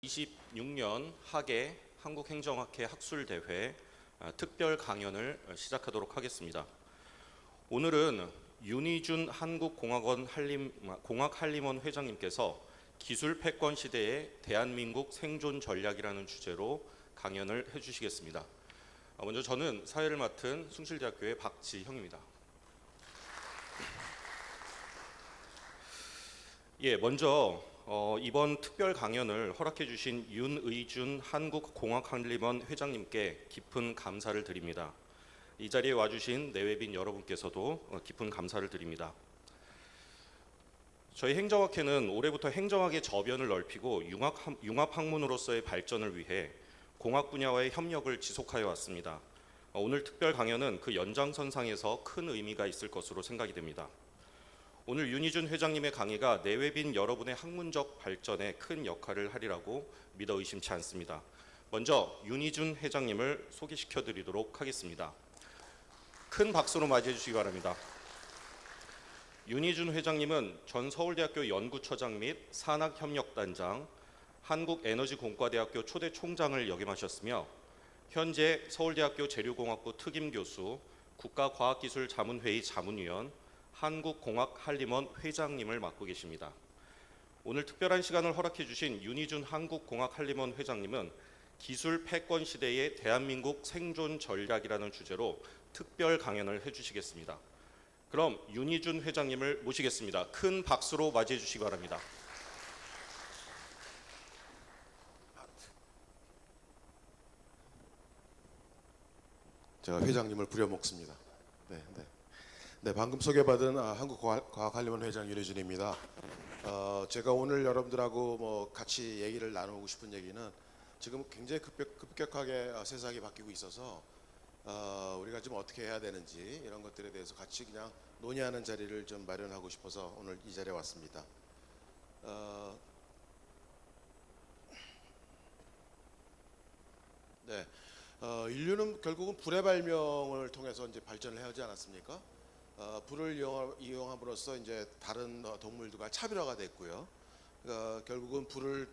2026년 학예 한국행정학회 학술대회 특별 강연을 시작하도록 하겠습니다. 오늘은 윤희준 공학한림원 회장님께서 기술 패권 시대의 대한민국 생존 전략이라는 주제로 강연을 해주시겠습니다. 먼저 저는 사회를 맡은 숭실대학교의 박지형입니다. 먼저 이번 특별 강연을 허락해 주신 윤의준 한국공학한림원 회장님께 깊은 감사를 드립니다. 이 자리에 와주신 내외빈 여러분께서도 깊은 감사를 드립니다. 저희 행정학회는 올해부터 행정학의 저변을 넓히고 융합학문으로서의 발전을 위해 공학 분야와의 협력을 지속하여 왔습니다. 오늘 특별 강연은 그 연장선상에서 큰 의미가 있을 것으로 생각이 됩니다. 오늘 윤희준 회장님의 강의가 내외빈 여러분의 학문적 발전에 큰 역할을 하리라고 믿어 의심치 않습니다. 먼저 윤희준 회장님을 소개시켜 드리도록 하겠습니다. 큰 박수로 맞이해 주시기 바랍니다. 윤희준 회장님은 전 서울대학교 연구처장 및 산학협력단장, 한국에너지공과대학교 초대 총장을 역임하셨으며 현재 서울대학교 재료공학부 특임교수, 국가과학기술자문회의 자문위원, 한국공학한림원 회장님을 맡고 계십니다. 오늘 특별한 시간을 허락해 주신 윤희준 한국공학한림원 회장님은 기술 패권 시대의 대한민국 생존 전략이라는 주제로 특별 강연을 해주시겠습니다. 그럼 윤희준 회장님을 모시겠습니다. 큰 박수로 맞이해 주시기 바랍니다. 제가 회장님을 부려먹습니다. 네, 방금 소개받은 한국과학한림원 회장 윤희준입니다. 제가 오늘 여러분들하고 같이 얘기를 나누고 싶은 얘기는 지금 굉장히 급격하게 세상이 바뀌고 있어서 우리가 좀 어떻게 해야 되는지 이런 것들에 대해서 같이 그냥 논의하는 자리를 좀 마련하고 싶어서 오늘 이 자리에 왔습니다. 인류는 결국은 불의 발명을 통해서 이제 발전을 해오지 않았습니까? 불을 이용함으로써 이제 다른 동물들과 차별화가 됐고요. 결국은 불을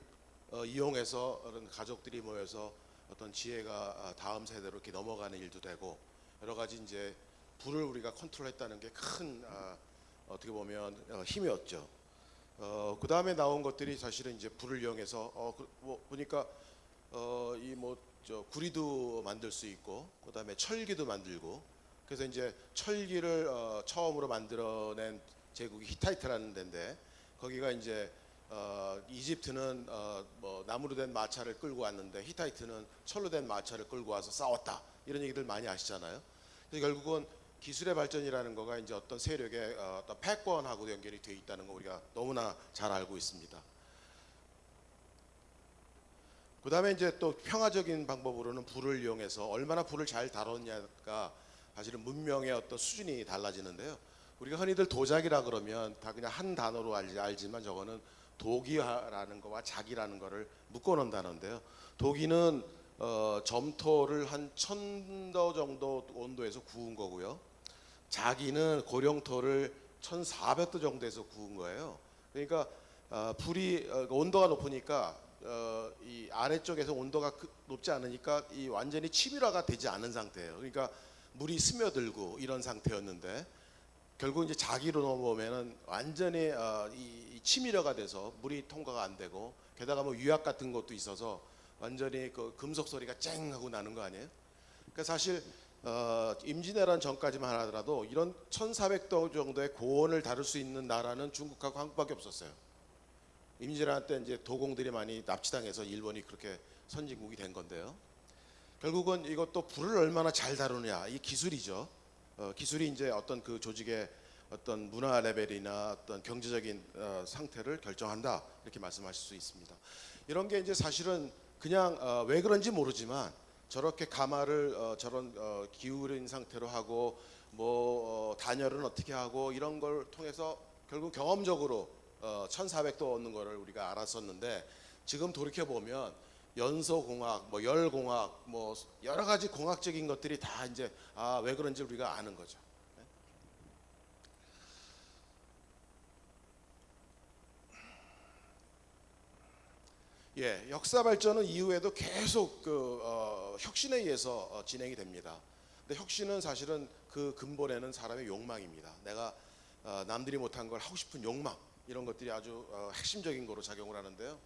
이용해서 가족들이 모여서 어떤 지혜가 다음 세대로 이렇게 넘어가는 일도 되고 여러 가지 이제 불을 우리가 컨트롤했다는 게 큰 어떻게 보면 힘이었죠. 그 다음에 나온 것들이 사실은 이제 불을 이용해서 보니까 구리도 만들 수 있고 그 다음에 철기도 만들고 그래서 이제 철기를 처음으로 만들어낸 제국이 히타이트라는 데인데 거기가 이제 이집트는 나무로 된 마차를 끌고 왔는데 히타이트는 철로 된 마차를 끌고 와서 싸웠다 이런 얘기들 많이 아시잖아요. 그래서 결국은 기술의 발전이라는 거가 이제 어떤 세력의 어떤 패권하고 연결이 되어 있다는 거 우리가 너무나 잘 알고 있습니다. 그 다음에 이제 또 평화적인 방법으로는 불을 이용해서 얼마나 불을 잘 다뤘냐가 사실은 문명의 어떤 수준이 달라지는데요. 우리가 흔히들 도자기라 그러면 다 그냥 한 단어로 알지만 저거는 도기라는 거와 자기라는 거를 묶어놓은 단어인데요. 도기는 점토를 한 1000도 정도 온도에서 구운 거고요. 자기는 고령토를 1400도 정도에서 구운 거예요. 그러니까 불이 온도가 높으니까 이 아래쪽에서 온도가 높지 않으니까 이 완전히 치밀화가 되지 않은 상태예요. 그러니까 물이 스며들고 이런 상태였는데 결국 이제 자기로 넘어오면은 완전히 이 치밀화가 돼서 물이 통과가 안 되고 게다가 유약 같은 것도 있어서 완전히 그 금속 소리가 쨍 하고 나는 거 아니에요? 그러니까 사실 임진왜란 전까지만 하더라도 이런 1400도 정도의 고온을 다룰 수 있는 나라는 중국하고 한국밖에 없었어요. 임진왜란 때 이제 도공들이 많이 납치당해서 일본이 그렇게 선진국이 된 건데요. 결국은 이것도 불을 얼마나 잘 다루느냐 이 기술이죠. 기술이 이제 어떤 그 조직의 어떤 문화 레벨이나 어떤 경제적인 상태를 결정한다 이렇게 말씀하실 수 있습니다. 이런 게 이제 사실은 그냥 왜 그런지 모르지만 저렇게 가마를 저런 기울인 상태로 하고 단열은 어떻게 하고 이런 걸 통해서 결국 경험적으로 1400도 얻는 거를 우리가 알았었는데 지금 돌이켜 보면 연소공학, 열공학, 여러 가지 공학적인 것들이 다 이제 왜 그런지 우리가 아는 거죠. 예, 역사 발전은 이후에도 계속 혁신에 의해서 진행이 됩니다. 근데 혁신은 사실은 그 근본에는 사람의 욕망입니다. 내가 남들이 못한 걸 하고 싶은 욕망, 이런 것들이 아주 핵심적인 거로 작용을 하는데요.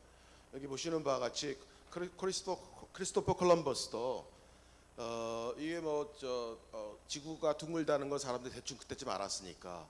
여기 보시는 바와 같이 크리스토퍼 콜럼버스도 이게 지구가 둥글다는 걸 사람들이 대충 그때쯤 알았으니까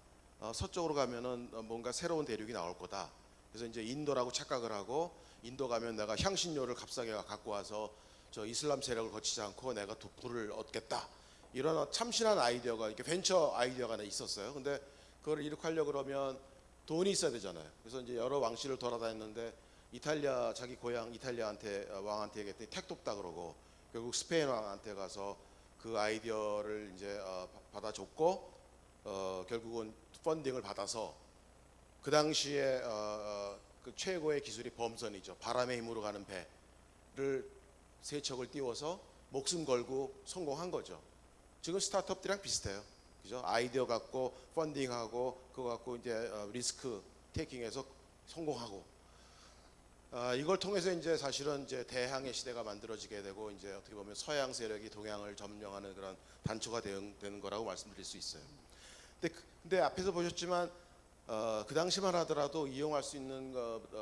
서쪽으로 가면은 뭔가 새로운 대륙이 나올 거다. 그래서 이제 인도라고 착각을 하고, 인도 가면 내가 향신료를 값싸게 갖고 와서 저 이슬람 세력을 거치지 않고 내가 부를 얻겠다. 이런 참신한 아이디어가, 이렇게 벤처 아이디어가 하나 있었어요. 근데 그걸 이룩하려고 그러면 돈이 있어야 되잖아요. 그래서 이제 여러 왕실을 돌아다녔는데 이탈리아, 자기 고향 이탈리아한테, 왕한테 얘기했더니 택도 없다 그러고, 결국 스페인 왕한테 가서 그 아이디어를 이제 받아줬고, 결국은 펀딩을 받아서 그 당시에 그 최고의 기술이 범선이죠. 바람의 힘으로 가는 배를 세 척을 띄워서 목숨 걸고 성공한 거죠. 지금 스타트업들이랑 비슷해요. 그죠? 아이디어 갖고 펀딩하고 그거 갖고 이제 리스크 테이킹해서 성공하고, 이걸 통해서 이제 사실은 이제 대항해 시대가 만들어지게 되고, 이제 어떻게 보면 서양 세력이 동양을 점령하는 그런 단초가 되는 거라고 말씀드릴 수 있어요. 근데 앞에서 보셨지만 그 당시만 하더라도 이용할 수 있는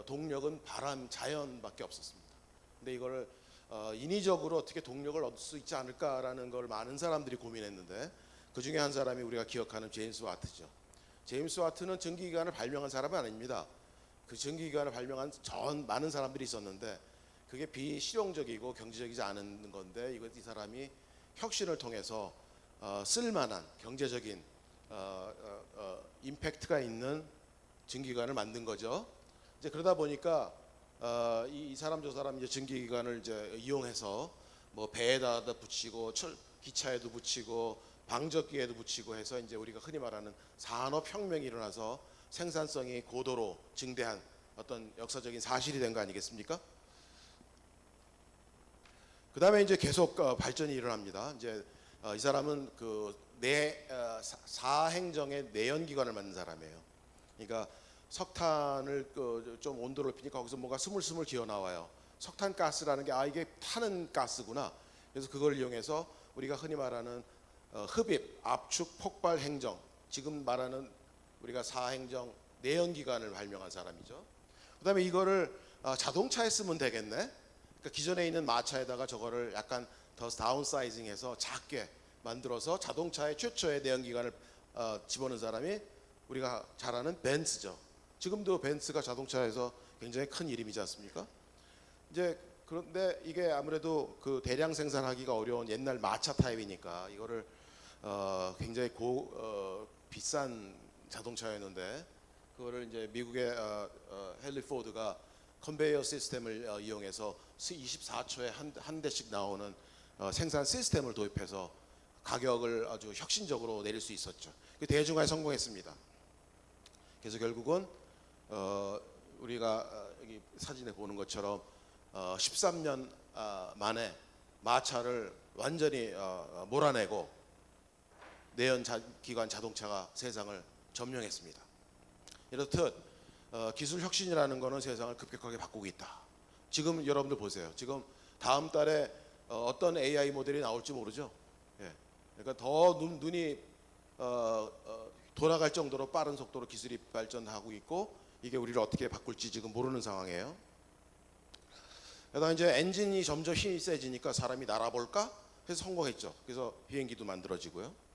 동력은 바람, 자연밖에 없었습니다. 근데 이거를 인위적으로 어떻게 동력을 얻을 수 있지 않을까라는 걸 많은 사람들이 고민했는데, 그 중에 한 사람이 우리가 기억하는 제임스 와트죠. 제임스 와트는 전기기관을 발명한 사람은 아닙니다. 그 전기기관을 발명한 많은 사람들이 있었는데 그게 비실용적이고 경제적이지 않은 건데, 이 사람이 혁신을 통해서 쓸만한 경제적인 임팩트가 있는 전기기관을 만든 거죠. 이제 그러다 보니까 이 사람 저 사람 이제 전기기관을 이제 이용해서 뭐 배에다 붙이고 기차에도 붙이고 방적기에도 붙이고 해서 이제 우리가 흔히 말하는 산업혁명이 일어나서 생산성이 고도로 증대한 어떤 역사적인 사실이 된 거 아니겠습니까? 그 다음에 이제 계속 발전이 일어납니다. 이제 이 사람은 그 사행정의 내연기관을 만든 사람이에요. 그러니까 석탄을 좀 온도를 높이니까 거기서 뭔가 스물스물 기어 나와요. 석탄가스라는 게 이게 타는 가스구나. 그래서 그걸 이용해서 우리가 흔히 말하는 흡입, 압축, 폭발 행정, 지금 말하는 우리가 사행정 내연기관을 발명한 사람이죠. 그다음에 이거를 자동차에 쓰면 되겠네. 그러니까 기존에 있는 마차에다가 저거를 약간 더 다운사이징해서 작게 만들어서 자동차의 최초의 내연기관을 집어넣은 사람이 우리가 잘 아는 벤츠죠. 지금도 벤츠가 자동차에서 굉장히 큰 이름이지 않습니까? 이제 그런데 이게 아무래도 그 대량 생산하기가 어려운 옛날 마차 타입이니까 이거를 굉장히 비싼 자동차였는데, 그거를 이제 미국의 헨리 포드가 컨베이어 시스템을 이용해서 24초에 한 대씩 나오는 생산 시스템을 도입해서 가격을 아주 혁신적으로 내릴 수 있었죠. 그 대중화에 성공했습니다. 그래서 결국은 우리가 여기 사진에 보는 것처럼 13년 만에 마차를 완전히 몰아내고 내연기관 자동차가 세상을 점령했습니다. 이렇듯 기술 혁신이라는 것은 세상을 급격하게 바꾸고 있다. 지금 여러분들 보세요. 지금 다음 달에 어떤 AI 모델이 나올지 모르죠. 예. 그러니까 더 눈이 돌아갈 정도로 빠른 속도로 기술이 발전하고 있고, 이게 우리를 어떻게 바꿀지 지금 모르는 상황이에요. 그러다 이제 엔진이 점점 힘이 세지니까 사람이 날아볼까 해서 성공했죠. 그래서 비행기도 만들어지고요.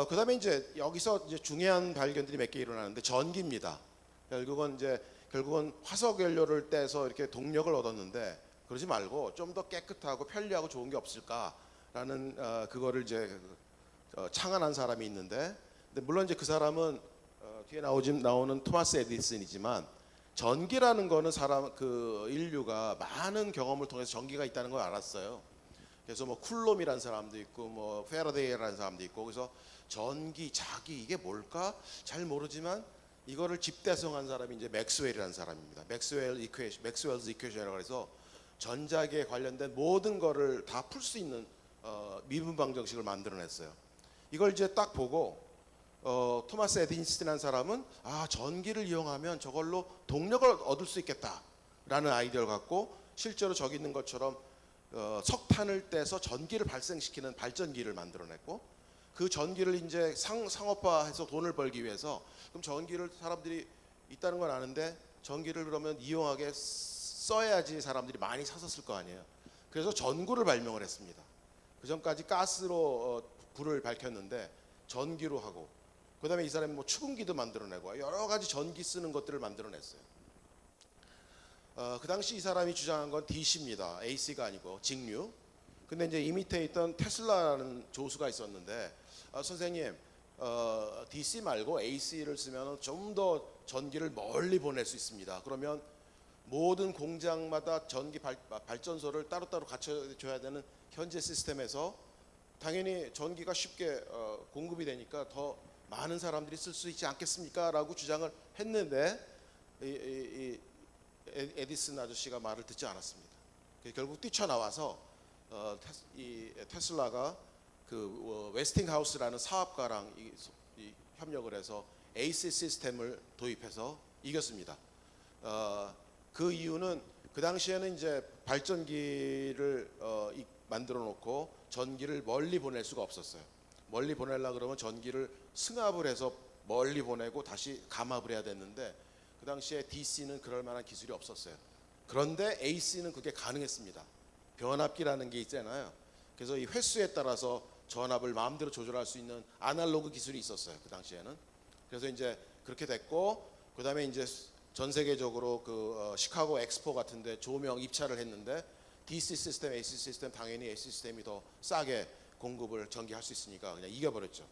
그다음에 이제 여기서 이제 중요한 발견들이 몇 개 일어나는데, 전기입니다. 결국은 화석 연료를 떼서 이렇게 동력을 얻었는데, 그러지 말고 좀 더 깨끗하고 편리하고 좋은 게 없을까라는 그거를 이제 창안한 사람이 있는데, 근데 물론 이제 그 사람은 뒤에 나오는 토마스 에디슨이지만, 전기라는 거는 인류가 많은 경험을 통해서 전기가 있다는 걸 알았어요. 그래서 뭐 쿨롬이라는 사람도 있고 뭐 페라데이라는 사람도 있고, 그래서 전기, 자기 이게 뭘까 잘 모르지만 이거를 집대성한 사람이 이제 맥스웰이라는 사람입니다. 맥스웰즈 이퀘이션이라고 해서 전자기에 관련된 모든 거를 다 풀 수 있는 미분방 정식을 만들어냈어요. 이걸 이제 딱 보고 토마스 에디슨이라는 사람은 전기를 이용하면 저걸로 동력을 얻을 수 있겠다라는 아이디어를 갖고 실제로 저기 있는 것처럼 석탄을 떼서 전기를 발생시키는 발전기를 만들어냈고, 그 전기를 이제 상업화해서 돈을 벌기 위해서, 그럼 전기를 사람들이 있다는 건 아는데 전기를 그러면 이용하게 써야지 사람들이 많이 샀었을 거 아니에요. 그래서 전구를 발명을 했습니다. 그 전까지 가스로 불을 밝혔는데 전기로 하고, 그다음에 이 사람이 뭐 추궁기도 만들어내고 여러 가지 전기 쓰는 것들을 만들어냈어요. 그 당시 이 사람이 주장한 건 DC입니다. AC가 아니고 직류. 근데 이제 이 밑에 있던 테슬라라는 조수가 있었는데, 선생님 DC 말고 AC를 쓰면 좀 더 전기를 멀리 보낼 수 있습니다. 그러면 모든 공장마다 전기 발전소를 따로따로 갖춰줘야 되는 현재 시스템에서 당연히 전기가 쉽게 공급이 되니까 더 많은 사람들이 쓸 수 있지 않겠습니까? 라고 주장을 했는데 이 에디슨 아저씨가 말을 듣지 않았습니다. 결국 뛰쳐나와서 이 테슬라가 그 웨스팅하우스라는 사업가랑 이 협력을 해서 AC 시스템을 도입해서 이겼습니다. 그 이유는 그 당시에는 이제 발전기를 만들어 놓고 전기를 멀리 보낼 수가 없었어요. 멀리 보내려 그러면 전기를 승합을 해서 멀리 보내고 다시 감압을 해야 됐는데, 그 당시에 DC는 그럴 만한 기술이 없었어요. 그런데 AC는 그게 가능했습니다. 변압기라는 게 있잖아요. 그래서 이 횟수에 따라서 전압을 마음대로 조절할 수 있는 아날로그 기술이 있었어요. 그 당시에는. 그래서 이제 그렇게 됐고, 그다음에 이제 전 세계적으로 그 시카고 엑스포 같은데 조명 입찰을 했는데, DC 시스템, AC 시스템, 당연히 AC 시스템이 더 싸게 공급을 전기할 수 있으니까 그냥 이겨버렸죠.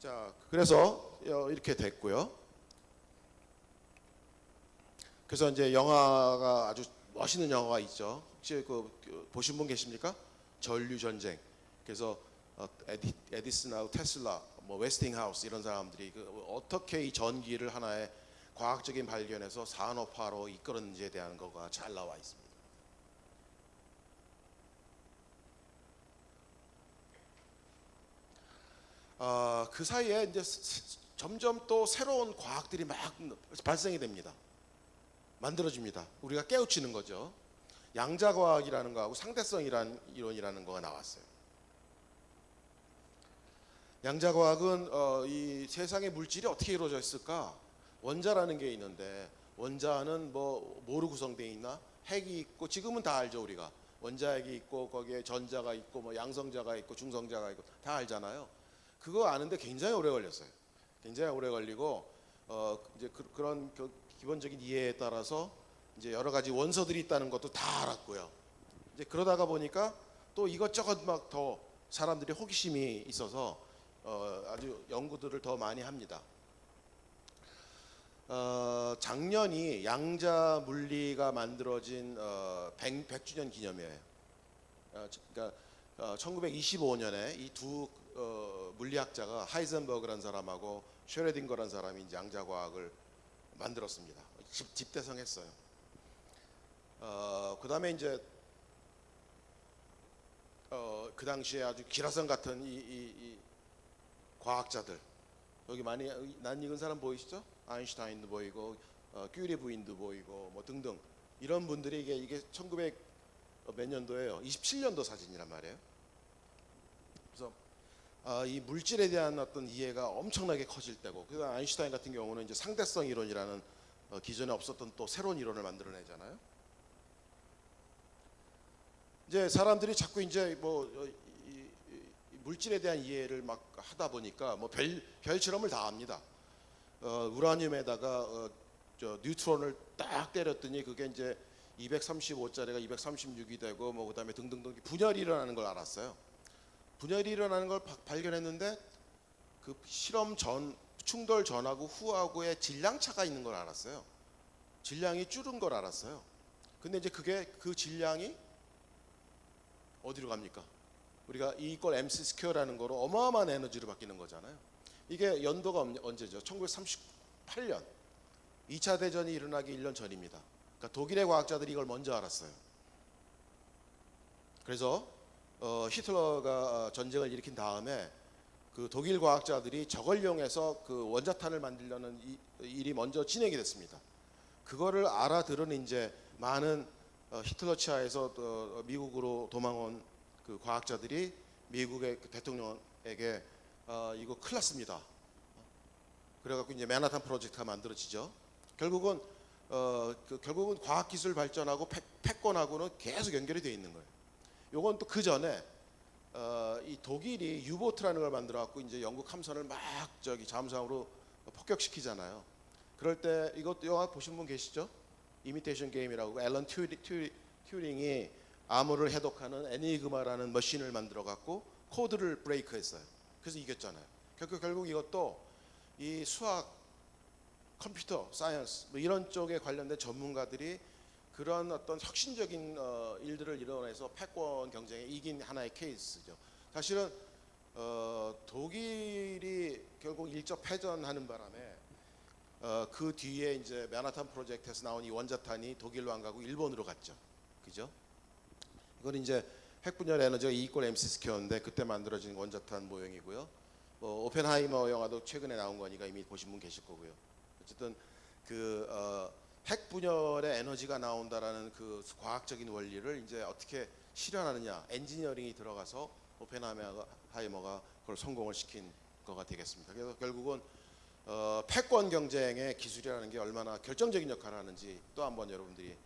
자, 그래서 이렇게 됐고요. 그래서 이제 영화가 아주 멋있는 영화가 있죠. 혹시 보신 분 계십니까? 전류 전쟁. 그래서 에디슨하고 테슬라, 뭐 웨스팅하우스 이런 사람들이 어떻게 이 전기를 하나의 과학적인 발견에서 산업화로 이끌었는지에 대한 거가 잘 나와 있습니다. 그 사이에 이제 점점 또 새로운 과학들이 막 발생이 됩니다. 만들어집니다. 우리가 깨우치는 거죠. 양자과학이라는 거하고 상대성이라는 이론이라는 거가 나왔어요. 양자과학은 이 세상의 물질이 어떻게 이루어져 있을까? 원자라는 게 있는데, 원자는 뭐로 구성되어 있나? 핵이 있고, 지금은 다 알죠. 우리가 원자핵이 있고 거기에 전자가 있고 뭐 양성자가 있고 중성자가 있고 다 알잖아요. 그거 아는데 굉장히 오래 걸렸어요. 굉장히 오래 걸리고 이제 그런 기본적인 이해에 따라서 이제 여러 가지 원소들이 있다는 것도 다 알았고요. 이제 그러다가 보니까 또 이것저것 막 더 사람들이 호기심이 있어서 아주 연구들을 더 많이 합니다. 작년이 양자 물리가 만들어진 100주년 기념이에요. 그러니까 1925년에 이 두 물리학자가 하이젠버그라는 사람하고 쉐레딩거라는 사람이 이제 양자과학을 만들었습니다. 집대성했어요. 그다음에 이제 그 당시에 아주 기라성 같은 이 과학자들, 여기 많이 낯익은 사람 보이시죠? 아인슈타인도 보이고 큐리 부인도 보이고 뭐 등등 이런 분들이 이게 1900 몇 년도예요? 27년도 사진이란 말이에요. 그래서 이 물질에 대한 어떤 이해가 엄청나게 커질 때고, 그래서 아인슈타인 같은 경우는 이제 상대성 이론이라는 기존에 없었던 또 새로운 이론을 만들어내잖아요. 이제 사람들이 자꾸 이제 이 물질에 대한 이해를 막 하다 보니까 뭐 별실험을 다 합니다. 우라늄에다가 뉴트론을 딱 때렸더니 그게 이제 235짜리가 236이 되고 뭐 그다음에 등등등 분열이 일어나는 걸 알았어요. 분열이 일어나는 걸 발견했는데 그 실험 전 충돌 전하고 후하고의 질량 차가 있는 걸 알았어요. 질량이 줄은 걸 알았어요. 근데 이제 그 질량이 어디로 갑니까? 우리가 E = mc 스퀘어라는 거로 어마어마한 에너지로 바뀌는 거잖아요. 이게 연도가 언제죠? 1938년 2차 대전이 일어나기 1년 전입니다. 그러니까 독일의 과학자들이 이걸 먼저 알았어요. 그래서 히틀러가 전쟁을 일으킨 다음에 그 독일 과학자들이 저걸 이용해서 그 원자탄을 만들려는 일이 먼저 진행이 됐습니다. 그거를 알아들은 이제 많은 히틀러 치하에서 미국으로 도망온 그 과학자들이 미국의 그 대통령에게 이거 큰일 났습니다. 그래갖고 이제 맨하탄 프로젝트가 만들어지죠. 결국은 결국은 과학기술 발전하고 패권하고는 계속 연결이 되어 있는 거예요. 요건 또 그 전에 이 독일이 유보트라는 걸 만들어갖고 이제 영국 함선을 막 저기 잠수함으로 폭격시키잖아요. 그럴 때 이것도 영화 보신 분 계시죠? 이미테이션 게임이라고 앨런 튜링이 암호를 해독하는 애니그마라는 머신을 만들어갖고 코드를 브레이크했어요. 그래서 이겼잖아요. 결국 이것도 이 수학, 컴퓨터, 사이언스 뭐 이런 쪽에 관련된 전문가들이 그런 어떤 혁신적인 일들을 이뤄내서 패권 경쟁에 이긴 하나의 케이스죠. 사실은 독일이 결국 일적 패전하는 바람에 그 뒤에 이제 맨하탄 프로젝트에서 나온 이 원자탄이 독일로 안 가고 일본으로 갔죠. 그죠? 이건 이제 핵분열 에너지가 E = MC 스퀘어인데 그때 만들어진 원자탄 모형이고요. 오펜하이머 영화도 최근에 나온 거니까 이미 보신 분 계실 거고요. 어쨌든 그 핵분열의 에너지가 나온다라는 그 과학적인 원리를 이제 어떻게 실현하느냐, 엔지니어링이 들어가서 오펜하이머가 그걸 성공을 시킨 거가 되겠습니다. 그래서 결국은 패권 경쟁의 기술이라는 게 얼마나 결정적인 역할을 하는지 또 한번 여러분들이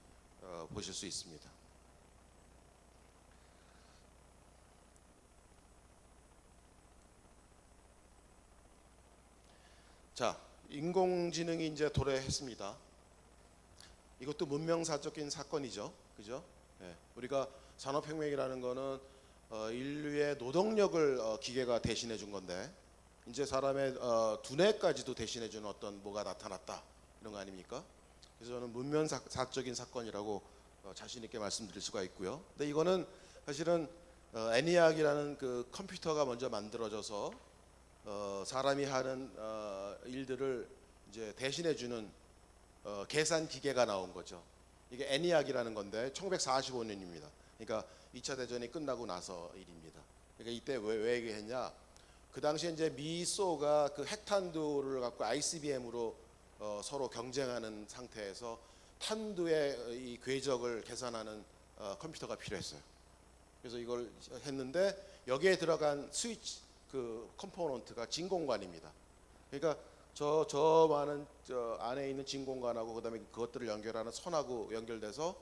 보실 수 있습니다. 자, 인공지능이 이제 도래했습니다. 이것도 문명사적인 사건이죠, 그죠? 예, 우리가 산업혁명이라는 거는 인류의 노동력을 기계가 대신해 준 건데 이제 사람의 두뇌까지도 대신해 주는 어떤 뭐가 나타났다 이런 거 아닙니까? 그래서 저는 문명사적인 사건이라고 자신 있게 말씀드릴 수가 있고요. 근데 이거는 사실은 애니악이라는 그 컴퓨터가 먼저 만들어져서 사람이 하는 일들을 이제 대신해 주는 계산 기계가 나온 거죠. 이게 애니악이라는 건데 1945년입니다. 그러니까 2차 대전이 끝나고 나서 일입니다. 그러니까 이때 왜 얘기했냐? 그 당시에 이제 미소가 그 핵탄두를 갖고 ICBM으로 서로 경쟁하는 상태에서 탄두의 이 궤적을 계산하는 컴퓨터가 필요했어요. 그래서 이걸 했는데 여기에 들어간 스위치 그 컴포넌트가 진공관입니다. 그러니까 저 많은 저 안에 있는 진공관하고 그다음에 그것들을 연결하는 선하고 연결돼서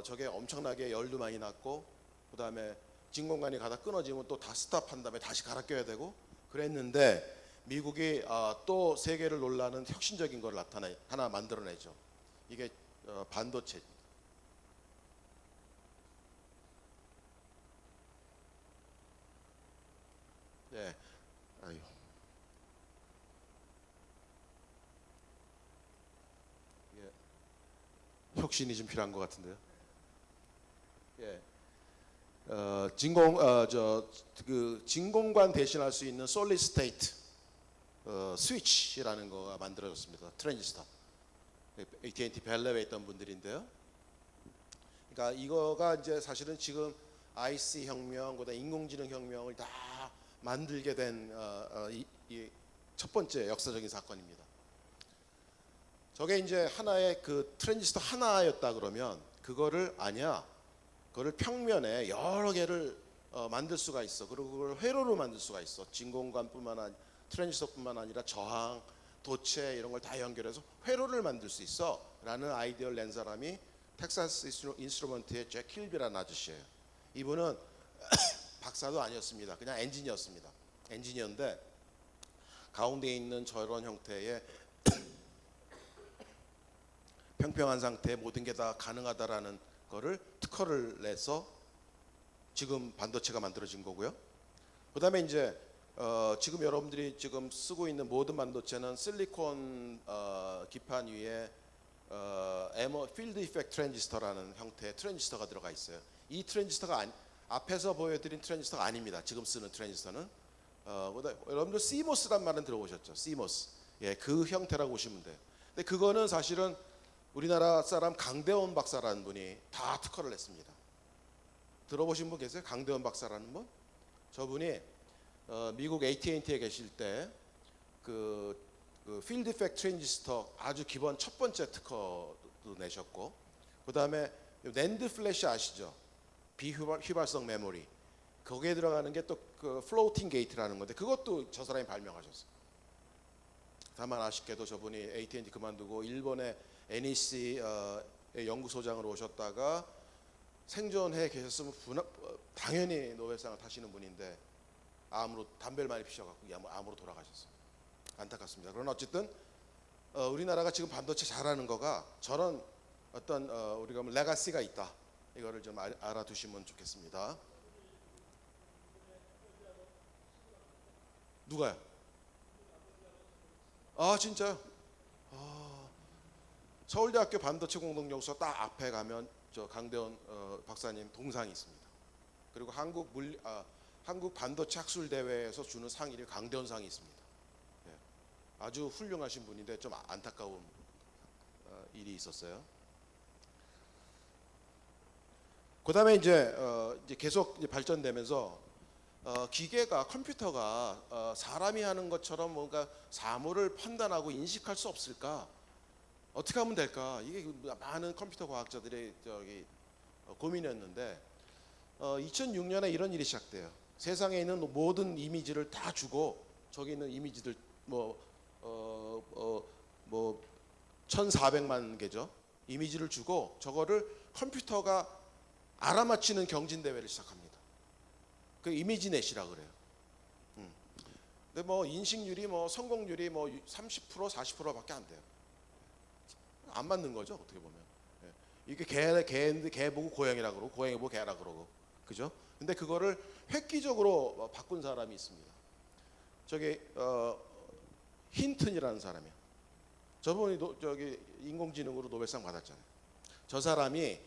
저게 엄청나게 열도 많이 났고 그다음에 진공관이 가다 끊어지면 또 다 스탑한 다음에 다시 갈아 껴야 되고 그랬는데 미국이 또 세계를 놀라는 혁신적인 걸 하나 만들어내죠. 이게 반도체. 네. 아유. 혁신이 좀 필요한 것 같은데요. 예. 진공관 대신할 수 있는 솔리드 스테이트 스위치라는 거가 만들어졌습니다. 트랜지스터. AT&T 벨랩에 있던 분들인데요. 그러니까 이거가 이제 사실은 지금 IC 혁명, 그다음 인공지능 혁명을 다 만들게 된 첫 번째 역사적인 사건입니다. 저게 이제 하나의 그 트랜지스터 하나였다 그러면 그거를 그거를 평면에 여러 개를 만들 수가 있어. 그리고 그걸 회로로 만들 수가 있어. 진공관뿐만 아니라 트랜지스터뿐만 아니라 저항, 도체 이런 걸 다 연결해서 회로를 만들 수 있어라는 아이디어를 낸 사람이 텍사스 인스트루먼트의 잭 킬비라는 아저씨예요. 이분은 박사도 아니었습니다. 그냥 엔지니어였습니다. 엔지니어인데 가운데 있는 저런 형태의 평평한 상태에 모든 게 다 가능하다라는 거를 특허를 내서 지금 반도체가 만들어진 거고요. 그다음에 이제 지금 여러분들이 지금 쓰고 있는 모든 반도체는 실리콘 기판 위에 필드 이펙트 트랜지스터라는 형태의 트랜지스터가 들어가 있어요. 이 트랜지스터가 앞에서 보여드린 트랜지스터가 아닙니다. 지금 쓰는 트랜지스터는 여러분들 CMOS란 말은 들어보셨죠? CMOS. 예, 그 형태라고 보시면 돼요. 근데 그거는 사실은 우리나라 사람 강대원 박사라는 분이 다 특허를 냈습니다. 들어보신 분 계세요? 강대원 박사라는 분? 저분이 미국 AT&T에 계실 때 그 필드 이펙트 트랜지스터 아주 기본 첫 번째 특허도 내셨고, 그 다음에 낸드 플래시 아시죠? 비휘발성 메모리. 거기에 들어가는 게 또 그 플로팅 게이트라는 건데 그것도 저 사람이 발명하셨어요. 다만 아쉽게도 저분이 AT&T 그만두고 일본의 NEC의 연구소장으로 오셨다가 생존해 계셨으면 당연히 노벨상을 타시는 분인데 암으로 담배를 많이 피셔갖고 암으로 돌아가셨어요. 안타깝습니다. 그러나 어쨌든 우리나라가 지금 반도체 잘하는 거가 저런 어떤 우리가 뭐 레가시가 있다. 이거를 좀 알아두시면 좋겠습니다. 누가요? 아 진짜요? 서울대학교 반도체 공동연구소 딱 앞에 가면 저 강대원 박사님 동상이 있습니다. 그리고 한국 반도체 학술 대회에서 주는 상 이름이 강대원상이 있습니다. 예. 아주 훌륭하신 분인데 좀 안타까운 일이 있었어요. 그다음에 이제 계속 이제 발전되면서 기계가 컴퓨터가 사람이 하는 것처럼 뭔가 사물을 판단하고 인식할 수 없을까? 어떻게 하면 될까? 이게 많은 컴퓨터 과학자들의 고민이었는데 2006년에 이런 일이 시작돼요. 세상에 있는 모든 이미지를 다 주고 저기 있는 이미지들 뭐 1,400만 개죠. 이미지를 주고 저거를 컴퓨터가 알아맞히는 경진 대회를 시작합니다. 그 이미지넷이라 그래요. 근데 뭐 인식률이 뭐 성공률이 뭐 30% 40%밖에 안 돼요. 안 맞는 거죠 어떻게 보면. 예. 이게 개 보고 고양이라 그러고 고양이 보고 개라 그러고 그죠? 근데 그거를 획기적으로 바꾼 사람이 있습니다. 저기 힌튼이라는 사람이요. 저분이 저기 인공지능으로 노벨상 받았잖아요. 저 사람이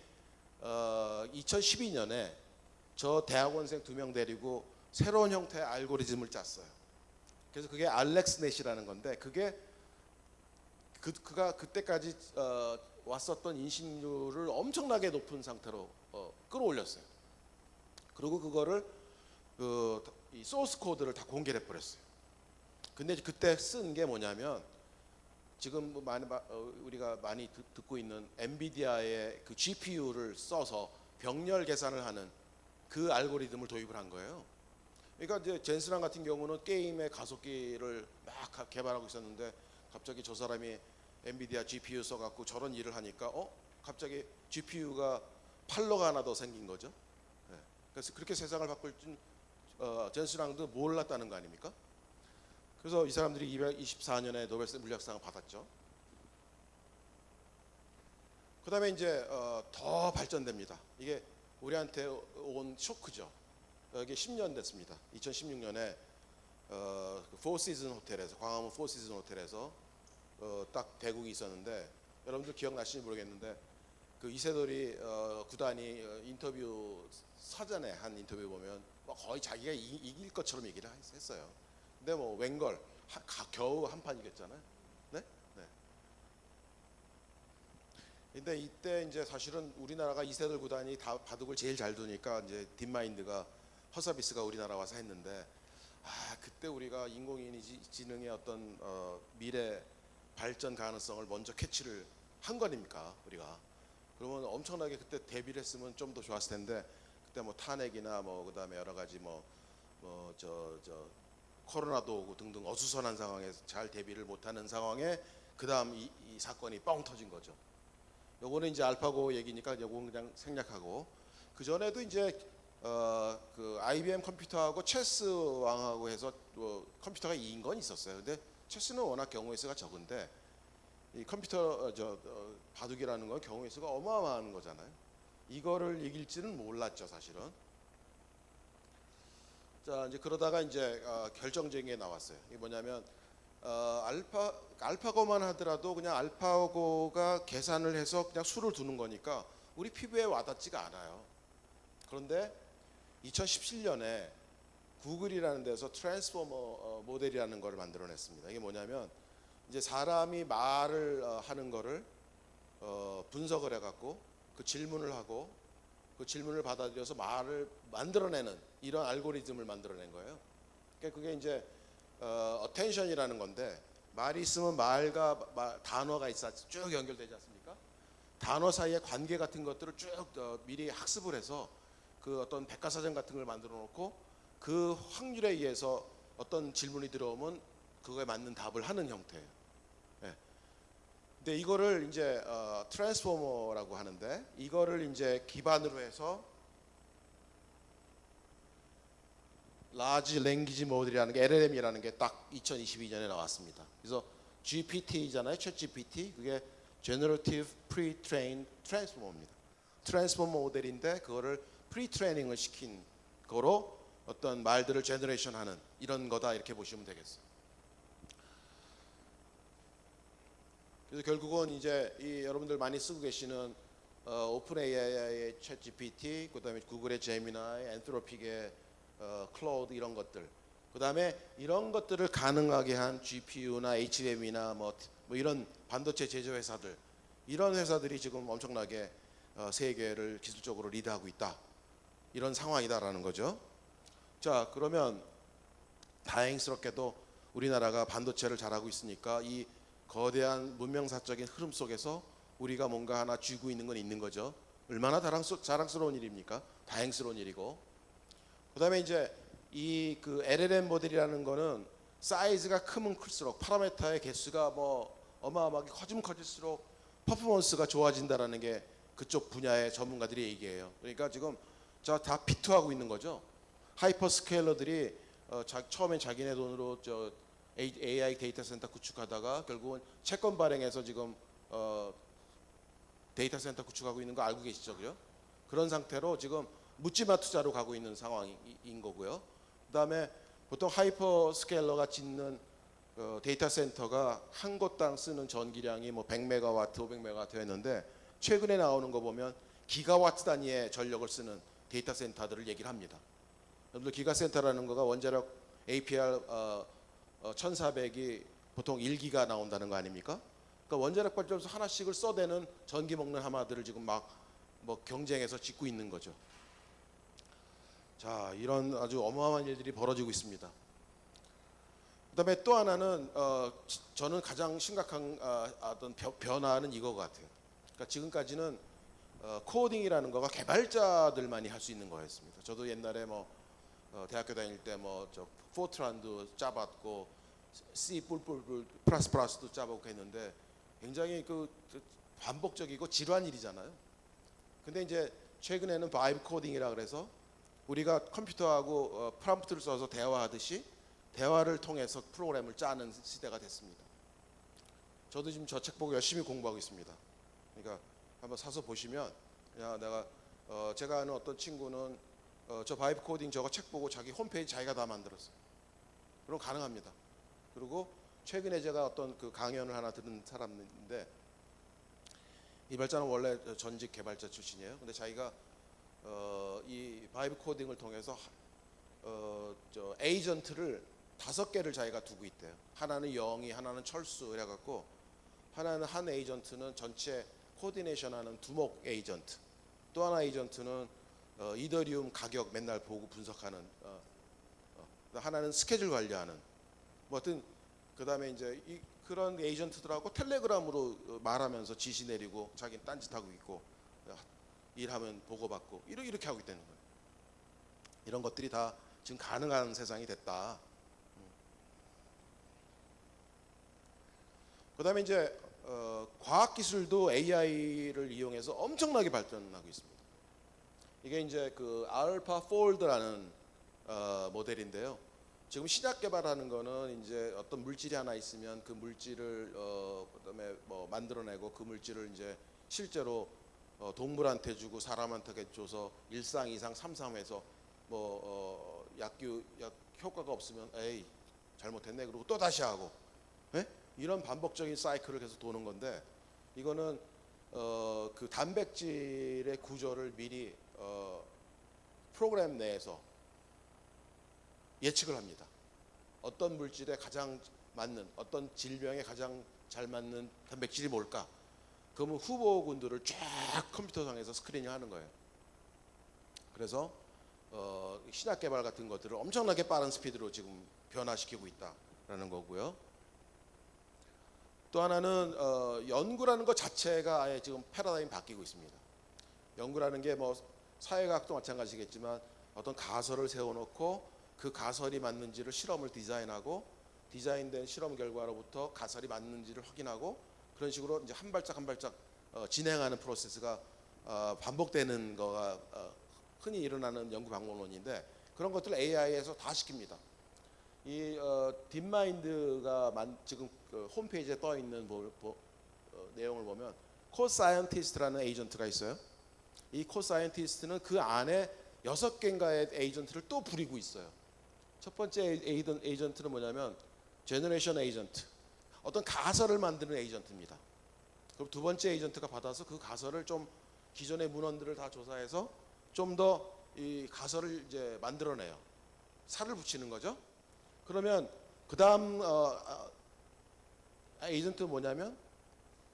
2012년에 저 대학원생 2명 데리고 새로운 형태의 알고리즘을 짰어요. 그래서 그게 알렉스넷이라는 건데 그게 그가 그때까지 왔었던 인식률을 엄청나게 높은 상태로 끌어올렸어요. 그리고 그거를 이 소스 코드를 다 공개해 버렸어요. 근데 그때 쓴 게 뭐냐면 지금 우리가 많이 듣고 있는 엔비디아의 그 GPU를 써서 병렬 계산을 하는 그 알고리즘을 도입을 한 거예요. 그러니까 이제 젠스랑 같은 경우는 게임의 가속기를 막 개발하고 있었는데 갑자기 저 사람이 엔비디아 GPU 써갖고 저런 일을 하니까 갑자기 GPU가 팔로가 하나 더 생긴 거죠. 네. 그래서 그렇게 세상을 바꿀 줄 젠스랑도 몰랐다는 거 아닙니까? 그래서 이 사람들이 224년에 노벨 물리학상을 받았죠. 그다음에 이제 더 발전됩니다. 이게 우리한테 온 쇼크죠. 이게 10년 됐습니다. 2016년에 포시즌 호텔에서 광화문 포시즌 호텔에서 딱 대국이 있었는데 여러분들 기억나시는지 모르겠는데 그 이세돌이 구단이 인터뷰 사전에 한 인터뷰 보면 거의 자기가 이길 것처럼 얘기를 했어요. 근데 뭐 웬걸 겨우 한 판 이겼잖아요. 네? 네. 근데 이때 이제 사실은 우리나라가 이세돌 구단이 다 바둑을 제일 잘 두니까 이제 딥마인드가 허서비스가 우리나라 와서 했는데 그때 우리가 인공지능의 어떤 미래 발전 가능성을 먼저 캐치를 한 거니까 우리가 그러면 엄청나게 그때 대비를 했으면 좀 더 좋았을 텐데 그때 뭐 탄핵이나 뭐 그다음에 여러 가지 코로나도 오고 등등 어수선한 상황에서 잘 대비를 못하는 상황에 그다음 이 사건이 뻥 터진 거죠. 요거는 이제 알파고 얘기니까 요거는 그냥 생략하고 그 전에도 이제 그 IBM 컴퓨터하고 체스 왕하고 해서 컴퓨터가 이긴 건 있었어요. 근데 체스는 워낙 경우의 수가 적은데 이 컴퓨터 바둑이라는 건 경우의 수가 어마어마한 거잖아요. 이거를 이길지는 몰랐죠, 사실은. 자, 이제 그러다가 이제 결정적인 게 나왔어요. 이게 뭐냐면 알파고만 하더라도 그냥 알파고가 계산을 해서 그냥 수를 두는 거니까 우리 피부에 와닿지가 않아요. 그런데 2017년에 구글이라는 데서 트랜스포머 모델이라는 걸 만들어냈습니다. 이게 뭐냐면 이제 사람이 말을 하는 거를 분석을 해갖고 그 질문을 하고 그 질문을 받아들여서 말을 만들어내는 이런 알고리즘을 만들어낸 거예요. 그러니까 그게 이제 attention이라는 건데 말이 있으면 말과 단어가 있어 쭉 연결되지 않습니까? 단어 사이의 관계 같은 것들을 쭉 미리 학습을 해서 그 어떤 백과사전 같은 걸 만들어 놓고 그 확률에 의해서 어떤 질문이 들어오면 그거에 맞는 답을 하는 형태예요. 예. 근데 이거를 이제 트랜스포머라고 하는데 이거를 이제 기반으로 해서 라지 랭귀지 모델이라는 게 LLM이라는 게 딱 2022년에 나왔습니다. 그래서 GPT잖아요. 챗 GPT. 그게 Generative Pre-trained Transformer입니다. 트랜스포머 모델인데 그거를 프리트레이닝을 시킨 거로 어떤 말들을 제너레이션하는 이런 거다 이렇게 보시면 되겠어요. 그래서 결국은 이제 이 여러분들 많이 쓰고 계시는 오픈 AI의 챗 GPT, 그다음에 구글의 제미나이, 엔트로픽의 클라우드 이런 것들, 그다음에 이런 것들을 가능하게 한 GPU나 HBM이나 뭐 이런 반도체 제조 회사들, 이런 회사들이 지금 엄청나게 세계를 기술적으로 리드하고 있다. 이런 상황이다라는 거죠. 자, 그러면 다행스럽게도 우리나라가 반도체를 잘하고 있으니까 이 거대한 문명사적인 흐름 속에서 우리가 뭔가 하나 쥐고 있는 건 있는 거죠. 얼마나 자랑스러운 일입니까? 다행스러운 일이고. 그다음에 이제 이 그 LLM 모델이라는 거는 사이즈가 크면 클수록 파라미터의 개수가 뭐 어마어마하게 커지면 커질수록 퍼포먼스가 좋아진다라는 게 그쪽 분야의 전문가들이 얘기해요. 그러니까 지금 다 비트하고 있는 거죠. 하이퍼스케일러들이 처음엔 자기네 돈으로 AI 데이터 센터 구축하다가 결국은 채권 발행해서 지금 데이터 센터 구축하고 있는 거 알고 계시죠, 그죠? 그런 상태로 지금 묻지마 투자로 가고 있는 상황인 거고요. 그다음에 보통 하이퍼스케일러가 짓는 데이터 센터가 한 곳당 쓰는 전기량이 뭐 100메가와트, 500메가와트였는데 최근에 나오는 거 보면 기가와트 단위의 전력을 쓰는 데이터 센터들을 얘기를 합니다. 여러분들 기가센터라는 거가 원자력 APR 1400이 보통 1기가 나온다는 거 아닙니까? 그러니까 원자력 발전소 하나씩을 써대는 전기 먹는 하마들을 지금 막 뭐 경쟁해서 짓고 있는 거죠. 자, 이런 아주 어마어마한 일들이 벌어지고 있습니다. 그다음에 또 하나는 저는 가장 심각한 어떤 변화는 이거 같아요. 그러니까 지금까지는 코딩이라는 거가 개발자들만이 할 수 있는 거였습니다. 저도 옛날에 뭐 대학교 다닐 때 뭐 포트란도 짜봤고 C 플러스도 짜봤고 했는데 굉장히 그 반복적이고 지루한 일이잖아요. 근데 이제 최근에는 바이브 코딩이라 그래서 우리가 컴퓨터하고 프롬프트를 써서 대화하듯이 대화를 통해서 프로그램을 짜는 시대가 됐습니다. 저도 지금 저 책 보고 열심히 공부하고 있습니다. 그러니까 한번 사서 보시면 야, 제가 아는 어떤 친구는 저 바이브 코딩 저거 책 보고 자기 홈페이지 자기가 다 만들었어요. 그럼 가능합니다. 그리고 최근에 제가 어떤 그 강연을 하나 들은 사람인데 이 발자는 원래 전직 개발자 출신이에요. 근데 자기가 이 바이브 코딩을 통해서 저 에이전트를 5개를 자기가 두고 있대요. 하나는 영희, 하나는 철수 이래갖고 하나는 한 에이전트는 전체 코디네이션하는 두목 에이전트, 또 하나 에이전트는 이더리움 가격 맨날 보고 분석하는, 하나는 스케줄 관리하는, 뭐 하여튼 그다음에 이제 그런 에이전트들하고 텔레그램으로 말하면서 지시 내리고 자기는 딴짓하고 있고 일하면 보고받고 이렇게 하고 있다는 거예요. 이런 것들이 다 지금 가능한 세상이 됐다. 그다음에 이제 과학기술도 AI를 이용해서 엄청나게 발전하고 있습니다. 이게 이제 그 알파 폴드라는 모델인데요. 지금 신약 개발하는 거는 이제 어떤 물질이 하나 있으면 그 물질을 그다음에 뭐 만들어내고 그 물질을 이제 실제로 동물한테 주고 사람한테 줘서 1상, 2상, 3상 해서 뭐 약 효과가 없으면 에이 잘못했네 그러고 또 다시 하고, 예? 이런 반복적인 사이클을 계속 도는 건데 이거는 그 단백질의 구조를 미리 프로그램 내에서 예측을 합니다. 어떤 물질에 가장 맞는, 어떤 질병에 가장 잘 맞는 단백질이 뭘까? 그러면 후보군들을 쫙 컴퓨터상에서 스크린을 하는 거예요. 그래서 신약 개발 같은 것들을 엄청나게 빠른 스피드로 지금 변화시키고 있다라는 거고요. 또 하나는 연구라는 것 자체가 아예 지금 패러다임이 바뀌고 있습니다. 연구라는 게 뭐 사회과학도 마찬가지겠지만 어떤 가설을 세워놓고 그 가설이 맞는지를 실험을 디자인하고 디자인된 실험 결과로부터 가설이 맞는지를 확인하고 그런 식으로 이제 한 발짝 한 발짝 진행하는 프로세스가 반복되는 거가 흔히 일어나는 연구 방법론인데 그런 것들을 AI에서 다 시킵니다. 이 딥마인드가 지금 그 홈페이지에 떠 있는 내용을 보면 코사이언티스트라는 에이전트가 있어요. 이 코사이언티스트는 그 안에 6개인가의 에이전트를 또 부리고 있어요. 첫 번째 에이전트는 뭐냐면 제너레이션 에이전트, 어떤 가설을 만드는 에이전트입니다. 그럼 두 번째 에이전트가 받아서 그 가설을 좀 기존의 문헌들을 다 조사해서 좀 더 이 가설을 이제 만들어내요. 살을 붙이는 거죠. 그러면 그 다음 에이전트는 뭐냐면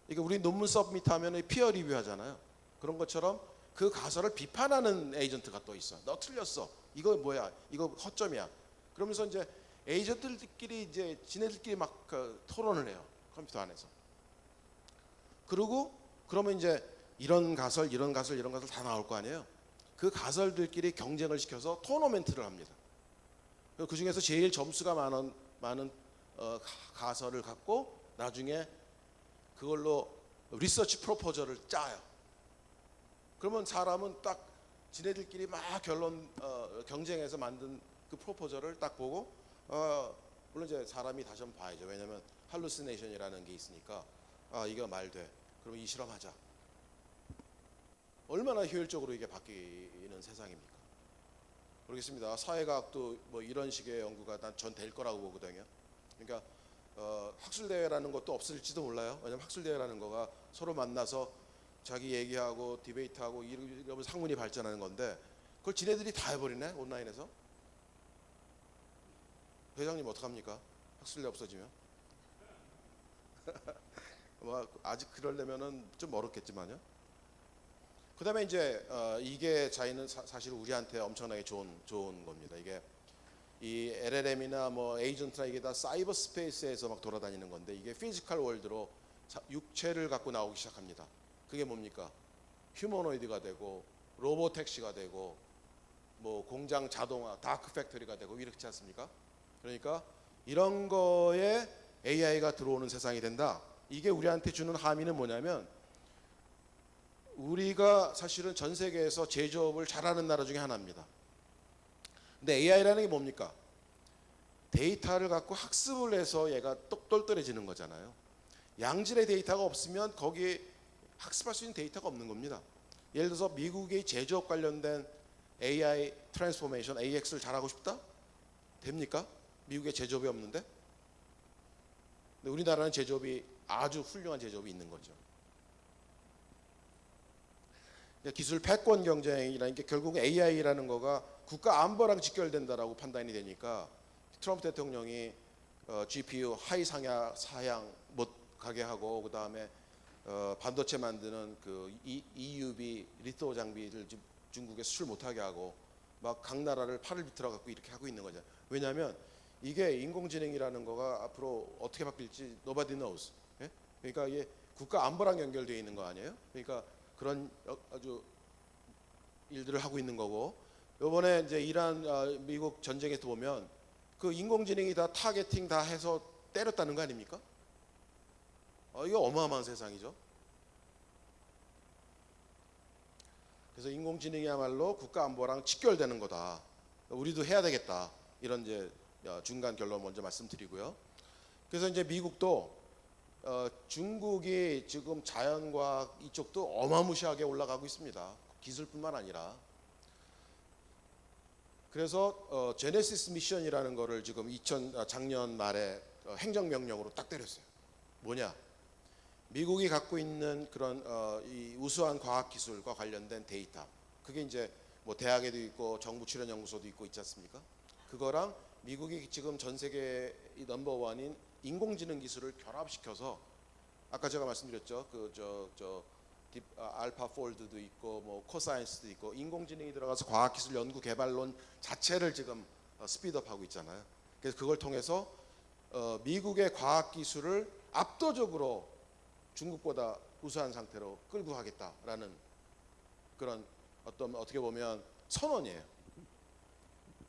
이게 우리 논문 서브미트하면 피어 리뷰 하잖아요. 그런 것처럼 그 가설을 비판하는 에이전트가 또 있어. 너 틀렸어. 이거 뭐야? 이거 허점이야. 그러면서 이제 에이전트들끼리 이제 지네들끼리 막 토론을 해요. 컴퓨터 안에서. 그리고 그러면 이제 이런 가설 다 나올 거 아니에요. 그 가설들끼리 경쟁을 시켜서 토너멘트를 합니다. 그 중에서 제일 점수가 많은 가설을 갖고 나중에 그걸로 리서치 프로포저를 짜요. 그러면 사람은 딱 지네들끼리 막 경쟁해서 만든 그 프로포저를 딱 보고 물론 이제 사람이 다시 한번 봐야죠. 왜냐하면 할루시네이션이라는 게 있으니까 이거 말돼. 그럼 이 실험하자. 얼마나 효율적으로 이게 바뀌는 세상입니까? 모르겠습니다. 사회과학도 뭐 이런 식의 연구가 전 될 거라고 보거든요. 그러니까 학술대회라는 것도 없을지도 몰라요. 왜냐하면 학술대회라는 거가 서로 만나서 자기 얘기하고 디베이트하고 이러면 학문이 발전하는 건데 그걸 지네들이 다 해버리네 온라인에서. 회장님 어떡합니까? 학술대 없어지면? 뭐 아직 그러려면은 좀 멀었겠지만요. 그다음에 이제 이게 자기는 사실 우리한테 엄청나게 좋은 겁니다. 이게 이 LLM이나 뭐 에이전트나 이게 다 사이버 스페이스에서 막 돌아다니는 건데 이게 피지컬 월드로 육체를 갖고 나오기 시작합니다. 그게 뭡니까? 휴머노이드가 되고 로봇 택시가 되고 뭐 공장 자동화, 다크 팩토리가 되고 이렇지 않습니까? 그러니까 이런 거에 AI가 들어오는 세상이 된다. 이게 우리한테 주는 함의는 뭐냐면 우리가 사실은 전 세계에서 제조업을 잘하는 나라 중에 하나입니다. 근데 AI라는 게 뭡니까? 데이터를 갖고 학습을 해서 얘가 똑똑떨어지는 거잖아요. 양질의 데이터가 없으면 거기에 학습할 수 있는 데이터가 없는 겁니다. 예를 들어서 미국의 제조업 관련된 AI 트랜스포메이션, AX를 잘하고 싶다? 됩니까? 미국에 제조업이 없는데? 근데 우리나라는 제조업이 아주 훌륭한 제조업이 있는 거죠. 기술 패권 경쟁이라는 게 결국 AI라는 거가 국가 안보랑 직결된다라고 판단이 되니까 트럼프 대통령이 GPU 하이 사양 못 가게 하고 그 다음에 반도체 만드는 그 EUV 리토 장비를 중국에 수출 못하게 하고 막 각 나라를 팔을 비틀어 갖고 이렇게 하고 있는 거죠. 왜냐하면 이게 인공지능이라는 거가 앞으로 어떻게 바뀔지 nobody knows. 예? 그러니까 이게 국가 안보랑 연결되어 있는 거 아니에요? 그러니까 그런 아주 일들을 하고 있는 거고 이번에 이제 이란 미국 전쟁에서 보면 그 인공지능이 다 타겟팅 다 해서 때렸다는 거 아닙니까? 이거 어마어마한 세상이죠. 그래서 인공지능이야말로 국가 안보랑 직결되는 거다. 우리도 해야 되겠다. 이런 이제 중간 결론 먼저 말씀드리고요. 그래서 이제 미국도 중국이 지금 자연과학 이쪽도 어마무시하게 올라가고 있습니다. 기술뿐만 아니라. 그래서 제네시스 미션이라는 거를 지금 작년 말에 행정명령으로 딱 때렸어요. 뭐냐? 미국이 갖고 있는 그런 이 우수한 과학기술과 관련된 데이터. 그게 이제 뭐 대학에도 있고 정부 출연연구소도 있고 있지 않습니까? 그거랑 미국이 지금 전 세계 넘버원인 인공지능 기술을 결합시켜서 아까 제가 말씀드렸죠. 알파폴드도 있고 뭐 코사이언스도 있고 인공지능이 들어가서 과학기술 연구 개발론 자체를 지금 스피드업하고 있잖아요. 그래서 그걸 통해서 미국의 과학기술을 압도적으로 중국보다 우수한 상태로 끌고 가겠다라는 그런 어떤 어떻게 보면 선언이에요.